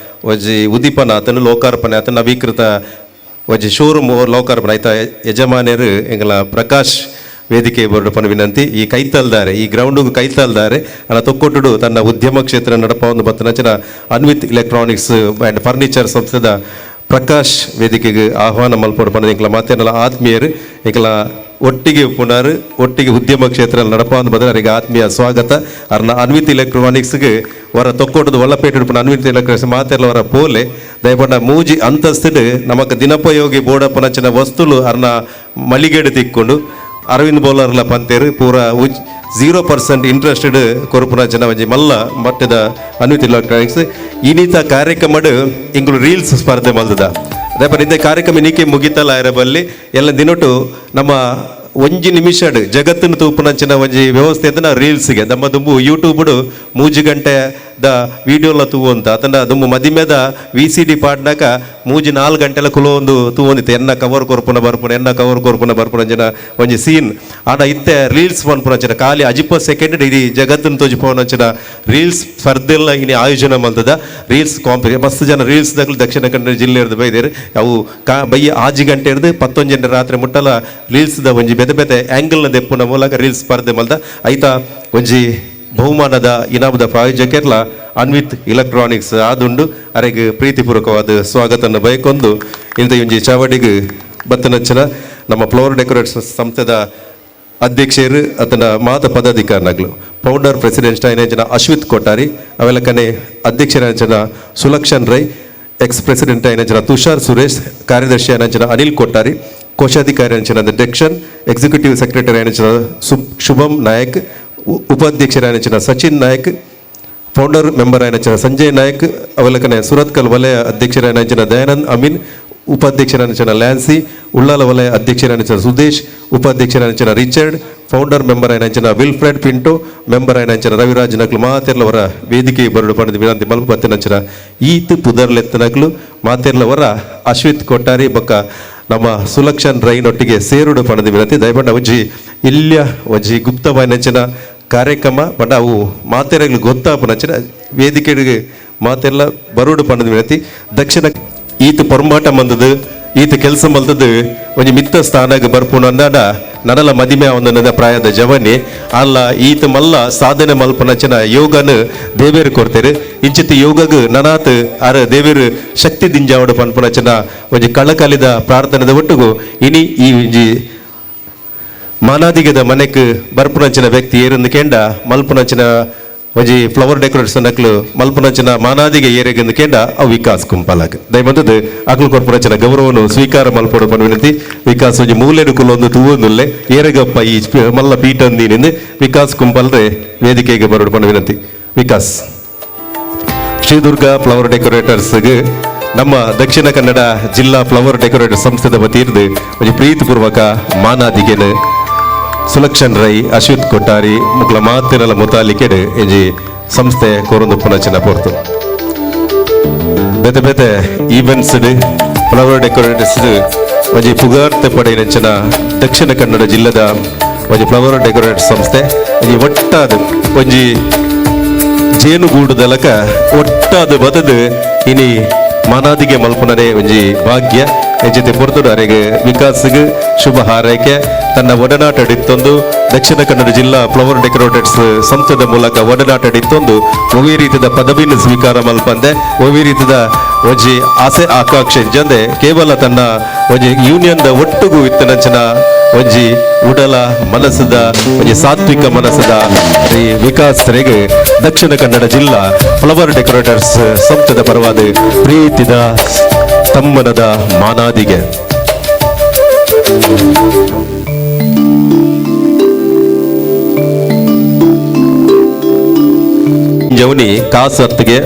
ಒಂಜಿ ಉದ್ದೀಪನ ಆತನು ಲೋಕಾರ್ಪಣೆ ಆತನ ನವೀಕೃತ ಒಂಜಿ ಶೋರೂಮ್ ಲೋಕಾರ್ಪಣೆ ಆಯ್ತಾ ಯಜಮಾನ್ಯರು ಎಂಗಲ ಪ್ರಕಾಶ್ ವೇದಿಕೆ ಬೋರ್ಡ್ ಪನ ವಿನಂತಿ. ಈ ಕೈತಲ್ದಾರೆ ಈ ಗ್ರೌಂಡಿಗೆ ಕೈತಲ್ದಾರೆ ಅನ್ನ ತೊಕ್ಕೊಟ್ಟು ತನ್ನ ಉದ್ಯಮ ಕ್ಷೇತ್ರ ನಡಪ ಒಂದು ಬತ್ತನಂಚಿನ ಅನ್ವಿತ್ ಇಲೆಕ್ಟ್ರಾನಿಕ್ಸ್ ಆ್ಯಂಡ್ ಫರ್ನಿಚರ್ ಸಂಸ್ಥೆದ ಪ್ರಕಾಶ್ ವೇದಿಕೆಗೆ ಆಹ್ವಾನ ಮಲ್ಪೋಡು ಪನ ಎಂಕಲ ಮಾತೇನಲ್ಲ ಆತ್ಮೀಯರು ಎಂಕಲ ಒಟ್ಟಿಗೆ ಉದ್ಯಮ ಕ್ಷೇತ್ರ ನಡಪಾಂದು ಬದಲು ಅವರಿಗೆ ಆತ್ಮೀಯ ಸ್ವಾಗತ. ಅವ್ರನ್ನ ಅನ್ವಿತ್ ಇಲೆಕ್ಟ್ರಾನಿಕ್ಸ್ಗೆ ಹೊರ ತೊಕ್ಕೊಟ್ಟದು ಒಳ್ಳಪೇಟೆ ಅನ್ವಿತ್ ಎಲೆಕ್ಟ್ರಾನಿಕ್ಸ್ ಮಾತೆಲ್ಲ ಹೊರ ಪೋಲೆ ದಯಪಂಡ ಮೂಜಿ ಅಂತಸ್ತಿಡು ನಮಕ್ ದಿನೋಪಯೋಗಿ ಬೋಡಪ್ಪನಂಚಿನ ವಸ್ತುಲು ಅವ್ರನ್ನ ಮಳಿಗೆಡು ತಿಕ್ಕೊಂಡು ಅರವಿಂದ್ ಬೌಲರ್ಲ ಪಂತೇರು ಪೂರ 0% ಇಂಟ್ರೆಸ್ಟೆಡ್ ಕೊರಪುನಂಚಿನ ಒಂಜಿ ಮಲ್ಲ ಮಟ್ಟದ ಅನ್ವಿತ್ ಇಲೆಕ್ಟ್ರಾನಿಕ್ಸ್ ಇನ್ನಿತ ಕಾರ್ಯಕ್ರಮಡು ಇಂಗಳು ರೀಲ್ಸ್ ಸ್ಪರ್ಧೆ ಮಲ್ದದ ಅದೇ ಇಂಥ ಕಾರ್ಯಕ್ರಮ ನೀಕೆ ಮುಗಿತಲ್ಲ ಇರಬಲ್ಲಿ ಎಲ್ಲ ದಿನೊಟ್ಟು ನಮ್ಮ ಒಂಜಿ ನಿಮಿಷಡ್ ಜಗತ್ತಿನ ತೂಪುನಂಚಿನ ಒಂಜಿ ವ್ಯವಸ್ಥೆ ಅದನ್ನ ರೀಲ್ಸ್ಗೆ ನಮ್ಮ ದುಂಬು ಯೂಟ್ಯೂಬ್ಡು 3 ಗಂಟೆದ ವಿಡಿಯೋಲ ತೂವಂತ ಅತನ ದುಂಬು ಮದಿಮೆದ VCD ಪಾಡ್ನಾಕ 3-4 ಗಂಟೆಲ ಕುಲೊಂದು ತೂವಂದಿತ್ತು ಎನ್ನ ಕವರ್ ಕೊರ್ಪುನ ಬರ್ಪುನಂಚಿನ ಒಂಜಿ ಸೀನ್ ಆಡ ಇತ್ತೆ ರೀಲ್ಸ್ ಪನ್ಪುನಂಚಿನ ಖಾಲಿ 10 ಸೆಕೆಂಡ್ ಇಡೀ ಜಗತ್ತಿನ ತೋಜಿಪೋನಂಚಿನ ರೀಲ್ಸ್ ಸ್ಪರ್ಧೆಲ್ಲ ಇನ್ನು ಆಯೋಜನೆ ಮಲ್ತದ. ರೀಲ್ಸ್ ಕಾಂಪಿಟೇಷನ್ ಮಸ್ತ್ ಜನ ರೀಲ್ಸ್ ದಾಗಲು ದಕ್ಷಿಣ ಕನ್ನಡ ಜಿಲ್ಲೆ ಇರ್ದು ಬೈದೇರು ಅವು ಬಯ್ಯ 6 ಗಂಟೆ ಇರ್ದು 11 ಗಂಟೆ ರಾತ್ರಿ ಮುಟ್ಟಲ ರೀಲ್ಸ್ದ ಒಂಜಿ ಬೇತೆ ಆ್ಯಂಗಲ್ನ ದೆಪ್ಪುನ ಮೂಲಕ ರೀಲ್ಸ್ ಸ್ಪರ್ಧೆ ಮಲ್ದ ಐತ ಒಂಜಿ ಬಹುಮಾನದ ಇನಾಮದ ಪ್ರಾಯೋಜಕರ್ಲ ಅನ್ವಿತ್ ಇಲೆಕ್ಟ್ರಾನಿಕ್ಸ್ ಆದುಂಡು ಅರೆಗೆ ಪ್ರೀತಿಪೂರ್ವಕವಾದ ಸ್ವಾಗತವನ್ನು ಬಯಕೊಂದು ಇಂಥ ಒಂಜಿ ಚಾವಡಿಗೆ ಬತ್ತನಂಚಿನ ನಮ್ಮ ಫ್ಲವರ್ ಡೆಕೋರೇಷನ್ ಸಂಸ್ಥೆದ ಅಧ್ಯಕ್ಷರು ಅತನ ಮಾತ ಪದಾಧಿಕಾರಿನಾಗ್ಲು ಫೌಂಡರ್ ಪ್ರೆಸಿಡೆಂಟ್ ಆಯ್ನಂಚಿನ ಅಶ್ವಿತ್ ಕೊಟ್ಟಾರಿ ಅವೆಲ್ಲಕನೆ ಅಧ್ಯಕ್ಷರಾಯ್ನಂಚಿನ ಸುಲಕ್ಷಣ್ ರೈ ಎಕ್ಸ್ ಪ್ರೆಸಿಡೆಂಟ್ ಆಯ್ನಂಚಿನ ತುಷಾರ್ ಸುರೇಶ್ ಕಾರ್ಯದರ್ಶಿ ಆಯ್ನಂಚಿನ ಅನಿಲ್ ಕೊಟ್ಟಾರಿ ಕೋಶಾಧಿಕಾರಿ ಅಂಚಿನ ದಕ್ಷನ್ ಎಕ್ಸಿಕ್ಯೂಟಿವ್ ಸೆಕ್ರೆಟರಿ ಅಂಚಿನ ಶುಭಂ ನಾಯಕ್ ಉಪಾಧ್ಯಕ್ಷರಾಯನಚಿನ ಸಚಿನ್ ನಾಯಕ್ ಫೌಂಡರ್ ಮೆಂಬರ್ ಆಯ್ನಚಿನ ಸಂಜಯ್ ನಾಯಕ್ ಅವಲಕನೆ ಸುರತ್ಕಲ್ ವಲಯ ಅಧ್ಯಕ್ಷರಾಯನಚಿನ ದಯಾನಂದ್ ಅಮೀನ್ ಉಪಾಧ್ಯಕ್ಷರಾಯನಚಿನ ಲ್ಯಾನ್ಸಿ ಉಳ್ಳಾಲ ವಲಯ ಅಧ್ಯಕ್ಷರಾಯನಚಿನ ಸುದೇಶ್ ಉಪಾಧ್ಯಕ್ಷರಾಯನಚಿನ ರಿಚರ್ಡ್ ಫೌಂಡರ್ ಮೆಂಬರ್ ಆಯ್ನಚಿನ ವಿಲ್ಫ್ರೆಡ್ ಪಿಂಟೋ ಮೆಂಬರ್ ಆಯ್ನಚಿನ ರವಿರಾಜ್ ನಕ್ಲು ಮಾತೆರ್ಲವರ ವೇದಿಕೆ ಬರಡು ಪಡೆದು ವಿನಂತಿ ಮಲ್ಪು ಬತ್ತಿನಂಚಿನ ಈತ್ ಪುದರ್ಲೆತ್ತನಕ್ಲು ಮಾತೆರ್ಲವರ ಅಶ್ವಿತ್ ಕೊಟ್ಟಾರಿ ಬೊಕ್ಕ ನಮ್ಮ ಸುಲಕ್ಷಣ್ ರೈನೊಟ್ಟಿಗೆ ಸೇರುಡು ಪಣದ ವಿನಂತಿ ದಯಪಂಡ ಒಂಜಿ ಗುಪ್ತವಾಯಿನಂಚಿನ ಕಾರ್ಯಕ್ರಮ ಬಟ್ ಅವು ಮಾತೆರೆಗಳು ಗೊತ್ತಾಪನಂಚಿನ ವೇದಿಕೆಗೆ ಮಾತೆಲ್ಲ ಬರುಡು ಪಣದ ವಿನಂತಿ. ದಕ್ಷಿಣ ಈತ ಪೊರ್ಮಾಟ ಮಂದದು ಈತ ಕೆಲಸ ಮಲ್ತದ್ದು ಒಂಜಿ ಮಿತ್ತ ಸ್ಥಾನಕ್ಕೆ ಬರ್ಪುಣ ಅಂದಾಡ ನನಲ ಮದಿಮೆ ಒಂದೊಂದ ಪ್ರಾಯದ ಜವನಿ ಅಲ್ಲ ಈತ ಮಲ್ಲ ಸಾಧನೆ ಮಲ್ಪನಂಚಿನ ಯೋಗನು ದೇವೇರು ಕೊಡ್ತೇರು ಇಂಚಿತ್ತು ಯೋಗಗ್ ನನಾತ್ ಅರ ದೇವೇರು ಶಕ್ತಿ ದಿಂಜಾವಡು ಪನ್ಪುನಂಚಿನ ಒಂಜಿ ಕಳಕಲಿದ ಪ್ರಾರ್ಥನೆದ ಒಟ್ಟಿಗೂ ಇನಿ ಈ ಒಂಜಿ ಮಾನಾದಿಗದ ಮನೆಕ್ ಬರ್ಪುನಂಚಿನ ವ್ಯಕ್ತಿ ಏರೊಂದು ಕೆಂಡ ಮಲ್ಪುನಂಚಿನ ಒಂಜಿ ಫ್ಲವರ್ ಡೆಕೋರೇಷನ್ ಅಕ್ಲು ಮಲ್ಪುನಂಚಿನ ಮಾನಾದಿಗೆ ಏರೆಗೆಂದು ಕೇಂಡ ಅವು ವಿಕಾಸ್ ಕುಂಪಲಾಗ್ ದಯಮಂತದ್ದು ಅಕ್ಲು ಕೊರ್ಪುನಂಚಿನ ಗೌರವನು ಸ್ವೀಕಾರ ಮಲ್ಪಡು ಪನು ವಿನಂತಿ ವಿಕಾಸ್ ಒಂಜಿ ಮೂಲೆಡು ಕುಲ್ಲೊಂದು ತೂವೊಂದುಲ್ಲೆ ಏರೆಗಪ್ಪ ಈ ಮಲ್ಲ ಪೀಠಂದಿನಿಂದ ವಿಕಾಸ್ ಕುಂಪಲ್ರೆ ವೇದಿಕೆಗೆ ಬರೋಡು ಪನು ವಿನಂತಿ ವಿಕಾಸ್ ಶ್ರೀ ದುರ್ಗಾ ಫ್ಲವರ್ ಡೆಕೋರೇಟರ್ಸ್ಗೆ ನಮ್ಮ ದಕ್ಷಿಣ ಕನ್ನಡ ಜಿಲ್ಲಾ ಫ್ಲವರ್ ಡೆಕೋರೇಟರ್ ಸಂಸ್ಥೆದ ವತಿಯಿಂದ ಒಂದು ಪ್ರೀತಿಪೂರ್ವಕ ಮಾನಾದಿಗೆನು ಸುಲಕ್ಷಣ್ ರೈ ಅಶ್ವಿತ್ ಕೊಟ್ಟಾರಿ ಮುಕ್ಲ ಮಾತಿನಲ ಮುತಾಲಿಕೆಡು ಎಂಜಿ ಸಂಸ್ಥೆ ಕೋರೊಂದು ಪುನಚಿನ ಪೋರ್ತು ಬೇತೆ ಬೇತೆ ಈವೆಂಟ್ಸ್ ಫ್ಲವರ್ ಡೆಕೋರೇಟರ್ಸ್ ಒಂಜಿ ಪುಗಾರ್ತೆ ಪಡೆಯಂಚಿನ ದಕ್ಷಿಣ ಕನ್ನಡ ಜಿಲ್ಲದ ಒಂಜಿ ಫ್ಲವರ್ ಡೆಕೋರೇಟರ್ ಸಂಸ್ಥೆ ಒಂಜಿ ಒಟ್ಟಾದ ಒಂಜಿ ಜೇನುಗೂಡುದಲಕ ಒಟ್ಟಾದ ಬದದು ಇನಿ ಮಾನಾದಿಗೆ ಮಲ್ಪನರೆ ಒಂಜಿ ಭಾಗ್ಯ ಹೆಜ್ಜೆ ಪೊರ್ತುಡು ಅರೆಗೆ ವಿಕಾಸ್ಗೆ ಶುಭ ಹಾರೈಕೆ ತನ್ನ ಒಡನಾಟಡಿತ್ತೊಂದು ದಕ್ಷಿಣ ಕನ್ನಡ ಜಿಲ್ಲಾ ಫ್ಲವರ್ ಡೆಕೋರೇಟರ್ಸ್ ಸಂಸ್ಥೆದ ಮೂಲಕ ಒಡನಾಟಡಿತ್ತೊಂದು ಒವ್ವೇ ರೀತಿಯ ಪದವಿನ ಸ್ವೀಕಾರ ಮಲ್ಪಂದೆ ಒವ್ವೇ ರೀತಿಯ ಒಂಜಿ ಆಸೆ ಆಕಾಂಕ್ಷೆ ಜಂದೆ ಕೇವಲ ತನ್ನ ಒಂಜಿ ಯೂನಿಯನ್ದ ಒಟ್ಟುಗೂ ಇತ್ತನಂಚಿನ ಒಂಜಿ ಉಡಲ ಮನಸ್ಸದ ಒಂಜಿ ಸಾತ್ವಿಕ ಮನಸ್ಸದ ಈ ವಿಕಾಸ್ ರೆಗೆ ದಕ್ಷಿಣ ಕನ್ನಡ ಜಿಲ್ಲಾ ಫ್ಲವರ್ ಡೆಕೋರೇಟರ್ಸ್ ಸಂಸ್ಥೆದ ಪರವಾದ ಪ್ರೀತಿದ ತಮ್ಮನದ ಮಾನಾದಿಗೆ ಜವನಿ ಕಾಸು ಹತ್ತಿಗೆ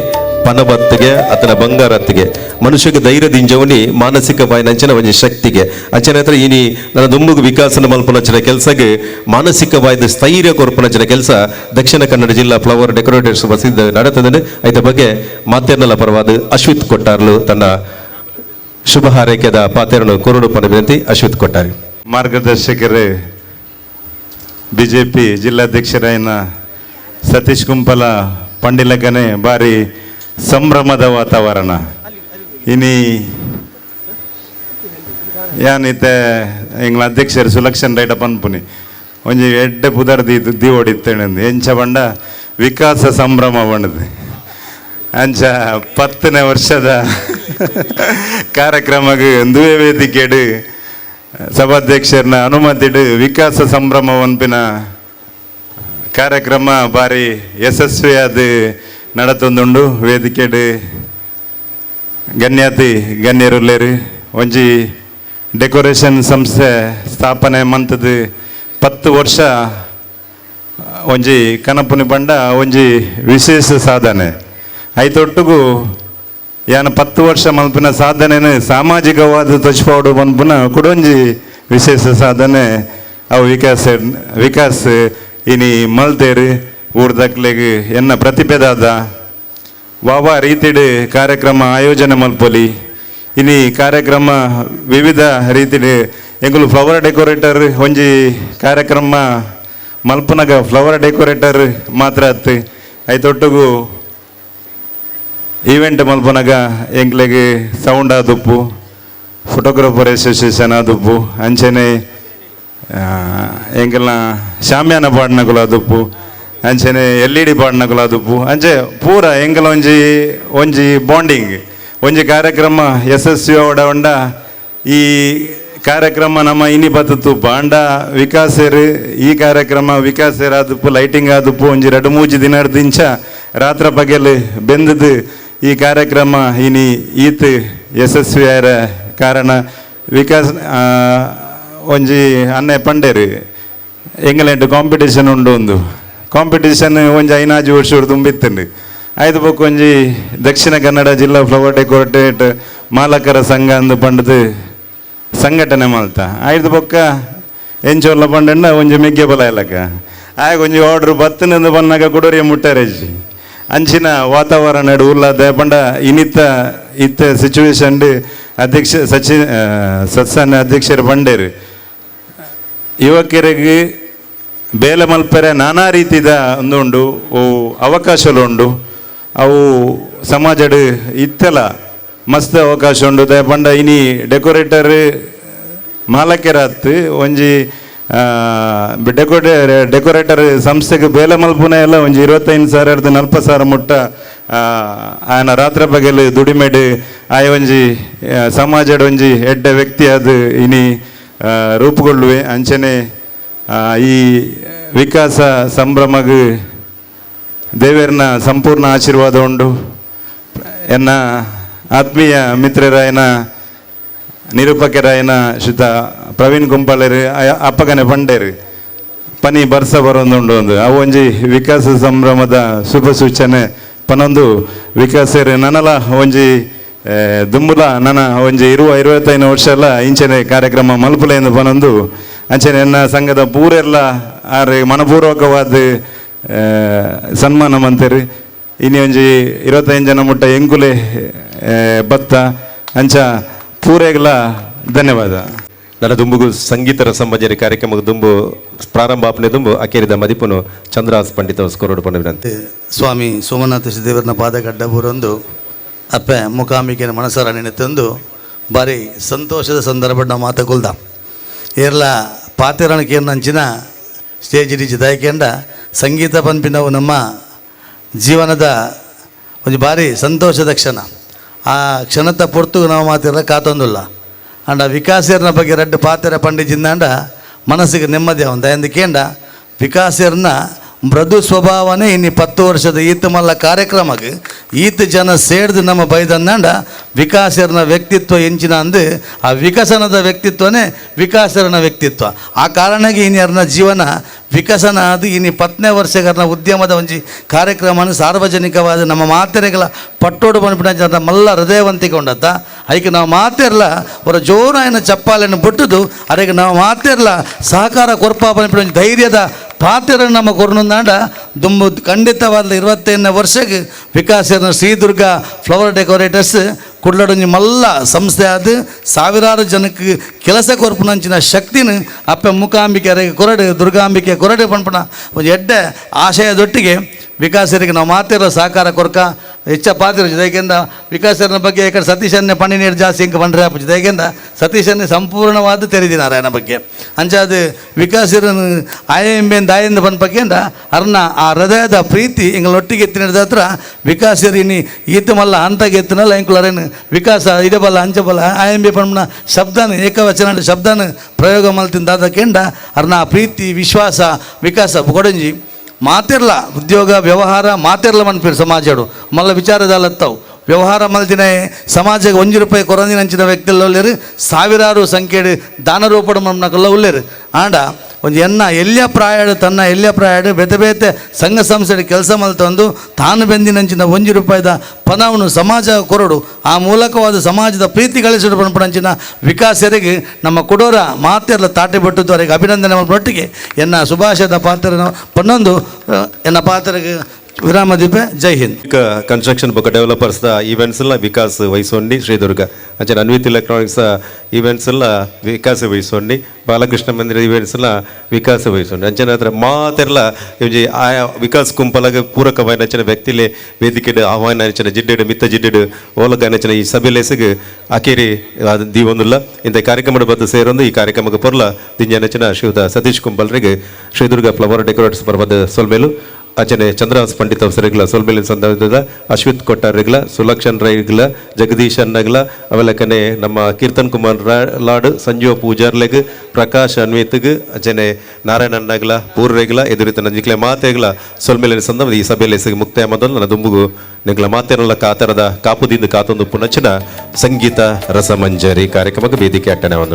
ಪನಬತ್ತಿಗೆ ಅತನ ಬಂಗಾರತ್ತಿಗೆ ಮನುಷ್ಯಗೆ ಧೈರ್ಯ ದಿಂಜವನಿ ಮಾನಸಿಕವಾಗಿ ನಂಚಿನ ಒಂಜಿ ಶಕ್ತಿಗೆ ಅಂಚನೆ ಹತ್ರ ಇನಿ ನನ್ನ ದುಮ್ಮುಗು ವಿಕಾಸನ ಮಲ್ಪನಂಚಿನ ಕೆಲಸಗೆ ಮಾನಸಿಕವಾದ ಸ್ಥೈರ್ಯ ಕೊರ್ಪನಂಚಿನ ಕೆಲಸ ದಕ್ಷಿಣ ಕನ್ನಡ ಜಿಲ್ಲಾ ಫ್ಲವರ್ ಡೆಕೋರೇಟರ್ಸ್ ವಸಿದ ನಡೆತದೆ ಐದ ಬಗ್ಗೆ ಮಾತೇರ್ನಲ ಪರವಾದ ಅಶ್ವಿತ್ ಕೊಟ್ಟಾರ್ಲು ತನ್ನ ಶುಭ ಹಾರೈಕೆದ ಪಾತೆರನ್ನು ಕೊರಡು ಪನ ವಿನಂತಿ ಅಶ್ವಿತ್ ಕೊಟ್ಟಾರಿ
ಮಾರ್ಗದರ್ಶಕರೇ ಬಿಜೆಪಿ ಜಿಲ್ಲಾಧ್ಯಕ್ಷರಾಯನ ಸತೀಶ್ ಕುಂಪಲ ಪಂಡಿಲಗನೆ ಬಾರಿ ಸಂಭ್ರಮದ ವಾತಾವರಣ ಇನಿ ಯಾನಿತ್ತೆ ಎಂಗ್ಲ ಅಧ್ಯಕ್ಷರು ಸುಲಕ್ಷಣ್ ರೈಟ ಪನ್ಪುನಿ ಒಂಜಿ ಎಡ್ಡೆ ಪುದರ್ ದಿ ಓಡಿತ್ತೇನೆ ಎಂಚ ಬಂಡ ವಿಕಾಸ ಸಂಭ್ರಮ ಬಂಡದು ಅಂಚ 10ನೇ ವರ್ಷದ ಕಾರ್ಯಕ್ರಮಕ್ಕೆ ದುವೆ ವೇದಿಕೆಡು ಸಭಾಧ್ಯಕ್ಷರನ್ನ ಅನುಮತಿಡು ವಿಕಾಸ ಸಂಭ್ರಮ ಒನ್ಪಿನ ಕಾರ್ಯಕ್ರಮ ಬಾರಿ ಯಶಸ್ವಿಯಾದ ನಡತೊಂದುಂಡು ವೇದಿಕೆಡು ಗಣ್ಯಾತಿ ಗಣ್ಯರುಲ್ಲೇರು ಒಂಜಿ ಡೆಕೋರೇಷನ್ ಸಂಸ್ಥೆ ಸ್ಥಾಪನೆ ಮಂತದ 10 ವರ್ಷ ಒಂಜಿ ಕನಪುನಿ ಬಂಡ ಒಂಜಿ ವಿಶೇಷ ಸಾಧನೆ ಐತೊಟ್ಟಿಗೂ ಯಾನ 10 ವರ್ಷ ಮಲ್ಪಿನ ಸಾಧನೆನು ಸಾಮಾಜಿಕವಾದ ತೊಚ್ಪಾಡು ಮನ್ಪುನ ಕುಡೊಂಜಿ ವಿಶೇಷ ಸಾಧನೆ ಅವು ವಿಕಾಸ್ ಇನಿ ಮಲ್ತೇರು ಊರ್ದಕ್ಲೆಗ್ ಎನ್ನ ಪ್ರತಿಭೆದಾದ ವಾವ ರೀತಿಡ್ ಕಾರ್ಯಕ್ರಮ ಆಯೋಜನೆ ಮಲ್ಪೊಲಿ ಇನಿ ಕಾರ್ಯಕ್ರಮ ವಿವಿಧ ರೀತಿಡ್ ಎಂಗುಲು ಫ್ಲವರ್ ಡೆಕೋರೇಟರ್ ಒಂಜಿ ಕಾರ್ಯಕ್ರಮ ಮಲ್ಪುನಗ ಫ್ಲವರ್ ಡೆಕೋರೇಟರ್ ಮಾತ್ರ ಅತ್ತು ಐತೊಟ್ಟಿಗೂ ಈವೆಂಟ್ ಮಲ್ಪುನಗ ಎಂಕ್ಲೆಗ್ ಸೌಂಡ್ ಆದುಪ್ಪು ಫೋಟೋಗ್ರಾಫರ್ ಅಸೋಸಿಯೇಷನ್ ಆದುಪ್ಪು ಅಂಚನೆ ಎಂಕಲ್ನ ಶಾಮ್ಯಾನ ಪಾಡ್ನಗಳು ಆದುಪ್ಪು ಅಂಚನೆ LED ಪಾಡ್ನಗಳು ಆದುಪ್ಪು ಅಂಚೆ ಪೂರ ಎಂಕಲ ಒಂಜಿ ಬಾಂಡಿಂಗ್ ಒಂಜಿ ಕಾರ್ಯಕ್ರಮ ಯಶಸ್ವಿ ಉಂಡ ಈ ಕಾರ್ಯಕ್ರಮ ನಮ್ಮ ಇನಿ ಬತ್ತುಪ್ಪ ಅಂಡ ವಿಕಾಸರು ಈ ಕಾರ್ಯಕ್ರಮ ವಿಕಾಸರು ಆದುಪ್ಪು ಲೈಟಿಂಗ್ ಆದುಪ್ಪು ಒಂಜಿ 2-3 ದಿನ ದಿಂಚ ರಾತ್ರ ಪಗೆಲು ಬೆಂದದು ಈ ಕಾರ್ಯಕ್ರಮ ಇನಿ ಈತ್ ಯಶಸ್ವಿ ಆಯ್ರ ಕಾರಣ ವಿಕಾಸ್ ಒಂಜಿ ಅನ್ನೆ ಪಂಡೇರು ಎಂಗಲೆಂಟು ಕಾಂಪಿಟೇಷನ್ ಉಂಡು ಒಂದು ಕಾಂಪಿಟೇಷನ್ ಒಂಜಿ 5 ವರ್ಷ ತುಂಬಿತ್ತಂಡು ಆಯ್ತು ಬೊಕ್ಕ ಒಂಜಿ ದಕ್ಷಿಣ ಕನ್ನಡ ಜಿಲ್ಲಾ ಫ್ಲವರ್ ಡೆಕೋರೇಟ್ ಮಾಲಕರ ಸಂಘ ಅಂದು ಪಂಡದು ಸಂಘಟನೆ ಮಲ್ತ ಆಯ್ತು ಬೊಕ್ಕ ಎಂಚೋಲ್ಲ ಪಂಡ ಒಂಜಿ ಮೆಗ್ಗೆ ಬಲ ಇಲ್ಲಕ ಆಗ ಒಂಜಿ ಆರ್ಡ್ರ್ ಬತ್ತನೆಂದು ಬಂದಾಗ ಕುಡೋರಿಯ ಮುಟ್ಟಾರೆಜ್ಜಿ ಅಂಚಿನ ವಾತಾವರಣ ಉಲ್ಲಾದ ಪಂಡ ಇತ್ತ ಸಿಚುವೇಶನ್ ಅಧ್ಯಕ್ಷ ಸತ್ಸನ್ನ ಅಧ್ಯಕ್ಷರು ಪಂಡೇರು ಯುವಕರಿಗೆ ಬೇಲೆ ಮಲ್ಪರೆ ನಾನಾ ರೀತಿದ ಒಂದುಂಡು ಅವಕಾಶಗಳುಂಡು ಅವು ಸಮಾಜಡ್ ಇತ್ತೆಲ ಮಸ್ತ್ ಅವಕಾಶ ಉಂಡು ಪಂಡ ಇನಿ ಡೆಕೋರೇಟರ್ ಮಾಲಕೆರಾತ್ ಒಂಜಿ ಡೆಕೋರೇಟರ್ ಸಂಸ್ಥೆಗೆ ಬೇಲೆ ಮಲ್ಪುನ ಎಲ್ಲ ಒಂಜಿ 25,000 40,000 ಮುಟ್ಟ ಆಯನ ರಾತ್ರಿ ಬಗೆಲು ದುಡಿಮೆಡು ಆಯ ಒಂಜಿ ಸಮಾಜಡ್ ಒಂಜಿ ಎಡ್ಡೆ ವ್ಯಕ್ತಿ ಅದು ಇನಿ ರೂಪುಗೊಳ್ಳುವೆ ಅಂಚನೆ ಈ ವಿಕಾಸ ಸಂಭ್ರಮಗ್ ದೇವೇರ್ನ ಸಂಪೂರ್ಣ ಆಶೀರ್ವಾದ ಉಂಡು. ಎನ್ನ ಆತ್ಮೀಯ ಮಿತ್ರರಾಯನ ನಿರೂಪಕರಾಯನ ಶ್ರೀತ ಪ್ರವೀಣ್ ಗುಂಪಾಳರು ಅಪ್ಪಗನೆ ಪಂಡೇರು ಪನಿ ಬರ್ಸ ಬರೋದುಂಡು ಒಂದು ಅವು ಒಂಜಿ ವಿಕಾಸ ಸಂಭ್ರಮದ ಶುಭ ಸೂಚನೆ ಪನೊಂದು ವಿಕಾಸರು ನನಲ ಒಂಜಿ ದುಂಬುಲ ನನ್ನ ಒಂಜಿ 25 ವರ್ಷಲ ಇಂಚನೆ ಕಾರ್ಯಕ್ರಮ ಮಲ್ಪುಲೆಂದು ಪನೊಂದು ಅಂಚನೆ ಎನ್ನ ಸಂಘದ ಪೂರೆಲ್ಲ ಆರು ಮನಪೂರ್ವಕವಾದ ಸನ್ಮಾನ ಮಂತೇರು ಇನ್ನು ಒಂಜಿ 25 ಜನ ಮುಟ್ಟ ಎಂಕುಲೆ ಬತ್ತ ಅಂಚ ಪೂರೆಗಳ ಧನ್ಯವಾದ.
ನನ್ನ ದುಂಬುಗು ಸಂಗೀತ ರಸಮಂಜರಿ ಕಾರ್ಯಕ್ರಮಕ್ಕೆ ದುಂಬು ಪ್ರಾರಂಭ ಆಪನೆ ದುಂಬು ಅಕೇರಿದ ಮದಿಪುನು ಚಂದ್ರಾಸ್ ಪಂಡಿತ ಸ್ಕೋರೋಡು ಪಂಡಿರಂತೆ
ಸ್ವಾಮಿ ಸೋಮನಾಥ ಸಿದ್ದೇವರನ ಪಾದಗಡ್ಡ ಬೂರೊಂದು ಅಪ್ಪೆ ಮುಖಾಂಬಿಕೆನ ಮನಸ್ಸರ ನೆನೆತಂದು ಭಾರಿ ಸಂತೋಷದ ಸಂದರ್ಭ ಮಾತುಕೊಳ್ದ ಏರ್ಲ ಪಾತೆರಣಕ್ಕೆ ನಂಚಿನ ಸ್ಟೇಜ್ ರೀಚ್ ದಾಯ್ಕೆಂಡ ಸಂಗೀತ ಪಂಪಿನವು ನಮ್ಮ ಜೀವನದ ಒಂದು ಭಾರಿ ಸಂತೋಷದ ಕ್ಷಣ. ಆ ಕ್ಷಣದ ಪೊರ್ತು ನಾವು ಮಾತಿರ ಕಾತೊಂದಿಲ್ಲ ಅಂಡ ವಿಕಾಸೇರ್ನ ಬಗ್ಗೆ ರಡ್ಡು ಪಾತೆರ ಪಂಡಿಜಿಂದಾಂಡ ಮನಸ್ಸಿಗೆ ನೆಮ್ಮದಿ ಅವಂದ ಎಂದಕೇಂಡ ವಿಕಾಸೇರ್ನ ಮೃದು ಸ್ವಭಾವನೇ ಇನ್ನು 10 ವರ್ಷದ ಈತ ಮಲ್ಲ ಕಾರ್ಯಕ್ರಮಕ್ಕೆ ಈತ ಜನ ಸೇಡ್ದು ನಮ್ಮ ಬೈದಂದಾಂಡ ವಿಕಾಸರನ ವ್ಯಕ್ತಿತ್ವ ಎಂಚಿನ ಅಂದು ಆ ವಿಕಸನದ ವ್ಯಕ್ತಿತ್ವನೇ ವಿಕಾಸರನ ವ್ಯಕ್ತಿತ್ವ. ಆ ಕಾರಣಕ್ಕೆ ಇನ್ಯಾರನ ಜೀವನ ವಿಕಸನ ಅದು ಇನ್ನು 10ನೇ ವರ್ಷಗಾರನ ಉದ್ಯಮದ ಒಂಜಿ ಕಾರ್ಯಕ್ರಮವನ್ನು ಸಾರ್ವಜನಿಕವಾದ ನಮ್ಮ ಮಾತೆರೆಗಳ ಪಟ್ಟೋಡು ಬಂದ್ಬಿಟ್ಟ ಮಲ್ಲ ಹೃದಯವಂತಿಕೆ ಉಂಡತ್ತ ಅದಕ್ಕೆ ನಾವು ಮಾತೆರ್ಲ ಅವರ ಜೋರಾಯಿನ ಚಪ್ಪಾಲೆಯನ್ನು ಬಿಟ್ಟದು ಅದಕ್ಕೆ ನಾವು ಮಾತೆರ್ಲ ಸಹಕಾರ ಕೊರ್ಪ ಬಂದ್ಬಿಟ್ಟು ಧೈರ್ಯದ ಪಾತ್ರ ನಮ್ಮ ಕೊರ್ನಂದಾಂಡ ದುಂಬು ಖಂಡಿತವಾದ 25ನೇ ವರ್ಷಕ್ಕೆ ವಿಕಾಸನ ಶ್ರೀದುರ್ಗ ಫ್ಲವರ್ ಡೆಕೋರೇಟರ್ಸ್ ಕುಡ್ಲಡೊಂಜಿ ಮಲ್ಲ ಸಂಸ್ಥೆ ಆದ ಸಾವಿರಾರು ಜನಕ್ಕೆ ಕೆಲಸ ಕೊರ್ಪುನಂಚಿನ ಶಕ್ತಿನ ಅಪ್ಪ ಮೂಕಾಂಬಿಕೆ ಕೊರಡು ದುರ್ಗಾಂಬಿಕೆ ಕೊರಡು ಪಂಪಣ ಒಂದು ಎಡ್ಡೆ ಆಶಯದೊಟ್ಟಿಗೆ ವಿಕಾಸರಿಗೆ ನಾವು ಮಾತಿರೋ ಸಹಕಾರ ಕೊರ್ಕ ಹೆಚ್ಚ ಪಾತ್ರ ಜೊತೆಗಿಂದ ವಿಕಾಸರನ ಬಗ್ಗೆ ಈ ಕಡೆ ಸತೀಶನ್ನೇ ಪಣಿ ನೀರು ಜಾಸ್ತಿ ಇಂಕ ಪಂಡ್ರೆ ಆಪು ಜೊತೆಗಿಂದ ಸತೀಶನ್ನೇ ಸಂಪೂರ್ಣವಾದ ತೆರೆದಿನಾರಾಯಣ ಬಗ್ಗೆ ಅಂಚಾದ ವಿಕಾಸರನ್ನು ಆಯಂಬೆಂದು ಆಯಿಂದ ಬಂದ ಬಗ್ಗೆಂದ ಅರ್ನ ಆ ಹೃದಯದ ಪ್ರೀತಿ ಎಂಗಳೊಟ್ಟಿಗೆ ಎತ್ತಿನ ಹತ್ರ ವಿಕಾಸರಿನಿ ಈತ ಮಲ್ಲ ಅಂತಾಗ ಎತ್ತಿನಲ್ಲ ಎಂಕುಲರೇನು ವಿಕಾಸ ಇದಬಲ್ಲ ಅಂಚಬಲ್ಲ ಆಯಂಬೆ ಪಣ್ಣ ಶಬ್ದನ ಏಕವಚನ ಶಬ್ದನ ಪ್ರಯೋಗ ಮಲ್ತಿಂದ ಕೆಂಡ ಅರ್ನ ಪ್ರೀತಿ ವಿಶ್ವಾಸ ವಿಕಾಸ ಕೊಡಂಜಿ ಮಾತಿರ್ಲ ಉದ್ಯೋಗ ವ್ಯವಹಾರ ಮಾತಿರ್ಲ ಮನ್ಪೇರು ಸಮಾಜಡು ಮಲ್ಲ ವಿಚಾರದಲ್ಲತ್ತವು ವ್ಯವಹಾರ ಮಲ್ತಿನ ಸಮಾಜಕ್ಕೆ ₹1 ಕೊರಂದಿನಂಚಿನ ವ್ಯಕ್ತಿಯಲ್ಲಿ ಸಾವಿರಾರು ಸಂಖ್ಯೆ ದಾನ ರೂಪಡ ಮನ್ನಕಲ್ಲ ಉಳ್ಳೇರು ಆಂಡ ಒಂದು ಎಲ್ಯ ಪ್ರಾಯಡು ತನ್ನ ಎಲ್ಯ ಪ್ರಾಯಡು ಬೇತೆ ಬೇತೆ ಸಂಘ ಸಂಸ್ಥೆ ಕೆಲಸ ಮಲ್ತಂದು ತಾನು ಬೆಂದಿನಂಚಿನ ₹1 ಪನವನ್ನು ಸಮಾಜ ಕೊರಡು ಆ ಮೂಲಕವಾದ ಸಮಾಜದ ಪ್ರೀತಿ ಗಳಿಸಿಡು ಪಂಪಣಂಚಿನ ವಿಕಾಸರಿಗೆ ನಮ್ಮ ಕೊಡೋರ ಮಾತೆಲ್ಲ ತಾಟೆ ಬಿಟ್ಟದ್ದು ಅವರಿಗೆ ಅಭಿನಂದನೆ ಮಟ್ಟೊಟ್ಟಿಗೆ ಎನ್ನ ಸುಭಾಷದ ಪಾತ್ರ ಪನ್ನೊಂದು ಎನ್ನ ಪಾತ್ರಗೆ ವಿರಾಮ ದೀಪೆ. ಜೈ ಹಿಂದ್.
ಕನ್ಸ್ಟ್ರಕ್ಷನ್ ಬೊಕ್ಕ ಡೆವಲಪರ್ಸ್ ಈವೆಂಟ್ಸ್ ಎಲ್ಲ ವಿಕಾಸ್ ವಹಿಸೋಂಡಿ ಶ್ರೀದುರ್ಗ ಅಂಚೆ ಅನ್ವಿತ್ ಎಲೆಕ್ಟ್ರಾನಿಕ್ಸ್ ಈವೆಂಟ್ಸ್ ಎಲ್ಲ ವಿಕಾಸ ವಹಿಸೋಂಡಿ ಬಾಲಕೃಷ್ಣ ಮಂದಿರ ಈವೆಂಟ್ಸ್ ಎಲ್ಲ ವಿಕಾಸ ವಹಿಸೋಂಡಿ ಅಂಚನೆ ಹತ್ರ ಮಾತೆಲ್ಲ ಇವ್ಜಿ ಆಯಾ ವಿಕಾಸ್ ಕುಂಪಲಾಗ ಪೂರಕವಾದ ಅಂಚಿನ ವ್ಯಕ್ತಿಲೆ ವೇದಿಕೆ ಆಹ್ವಾನ ಅಂಚಿನ ಜಿಡ್ಡೆಡು ಮಿತ್ತ ಜಿಡ್ಡೆಡು ಓಲಕ ಅಂಚಿನ ಈ ಸಭೆಲೆಸಿಗೆ ಅಕೇರಿ ದೀವೊಂದುಲ್ಲ ಇಂಥ ಕಾರ್ಯಕ್ರಮದ ಬದ್ದು ಸೇರೊಂದು ಈ ಕಾರ್ಯಕ್ರಮಕ್ಕೆ ಪೊರ್ಲ ದಿಂಜನಚಿನ ಶ್ರೀಯುತ ಸತೀಶ್ ಕುಂಪಲ್ರಿಗೆ ಶ್ರೀದುರ್ಗ ಫ್ಲವರ್ ಡೆಕೋರೇಟ್ಸ್ ಬರಬದ ಸೊಲ್ಮೇಲು ಆಚನೆ ಚಂದ್ರಾಸ್ ಪಂಡಿತ್ ಅವಸರಿಗಳ ಸೊಲ್ಮೇಲಿನ ಸಂದರ್ಭದ ಅಶ್ವಿತ್ ಕೊಟ್ಟಾರಿಗಳ ಸುಲಕ್ಷಣ್ ರೈಗಳ ಜಗದೀಶ್ ಅನ್ನಗಳ ಅವೆಲ್ಲಕನೆ ನಮ್ಮ ಕೀರ್ತನ್ ಕುಮಾರ್ ಲಾಡ್ ಸಂಜೀವ ಪೂಜಾರ್ಲೆಗ್ ಪ್ರಕಾಶ್ ಅನ್ವಿತ್ಗ್ ಆಚನೆ ನಾರಾಯಣ ಅನ್ನಗಳ ಪೂರ್ರೆಗಳ ಎದುರಿತ ನಂಜಿಕ್ಲೆ ಮಾತೆಗಳ ಸೊಲ್ಮೇಲಿನ ಸಂದರ್ಭದ ಈ ಸಭೆಯಲ್ಲಿ ಮುಕ್ತಾಯ ಮೊದಲು ನನ್ನ ದುಂಬುಗು ನಿಂಗಳ ಮಾತೇನಲ್ಲ ಕಾತರದ ಕಾಪುದಿಂದ ಕಾತೊಂದು ಪುನಚಿನ ಸಂಗೀತ ರಸಮಂಜರಿ ಕಾರ್ಯಕ್ರಮಕ್ಕೆ ವೇದಿಕೆ ಅಟ್ಟನೆ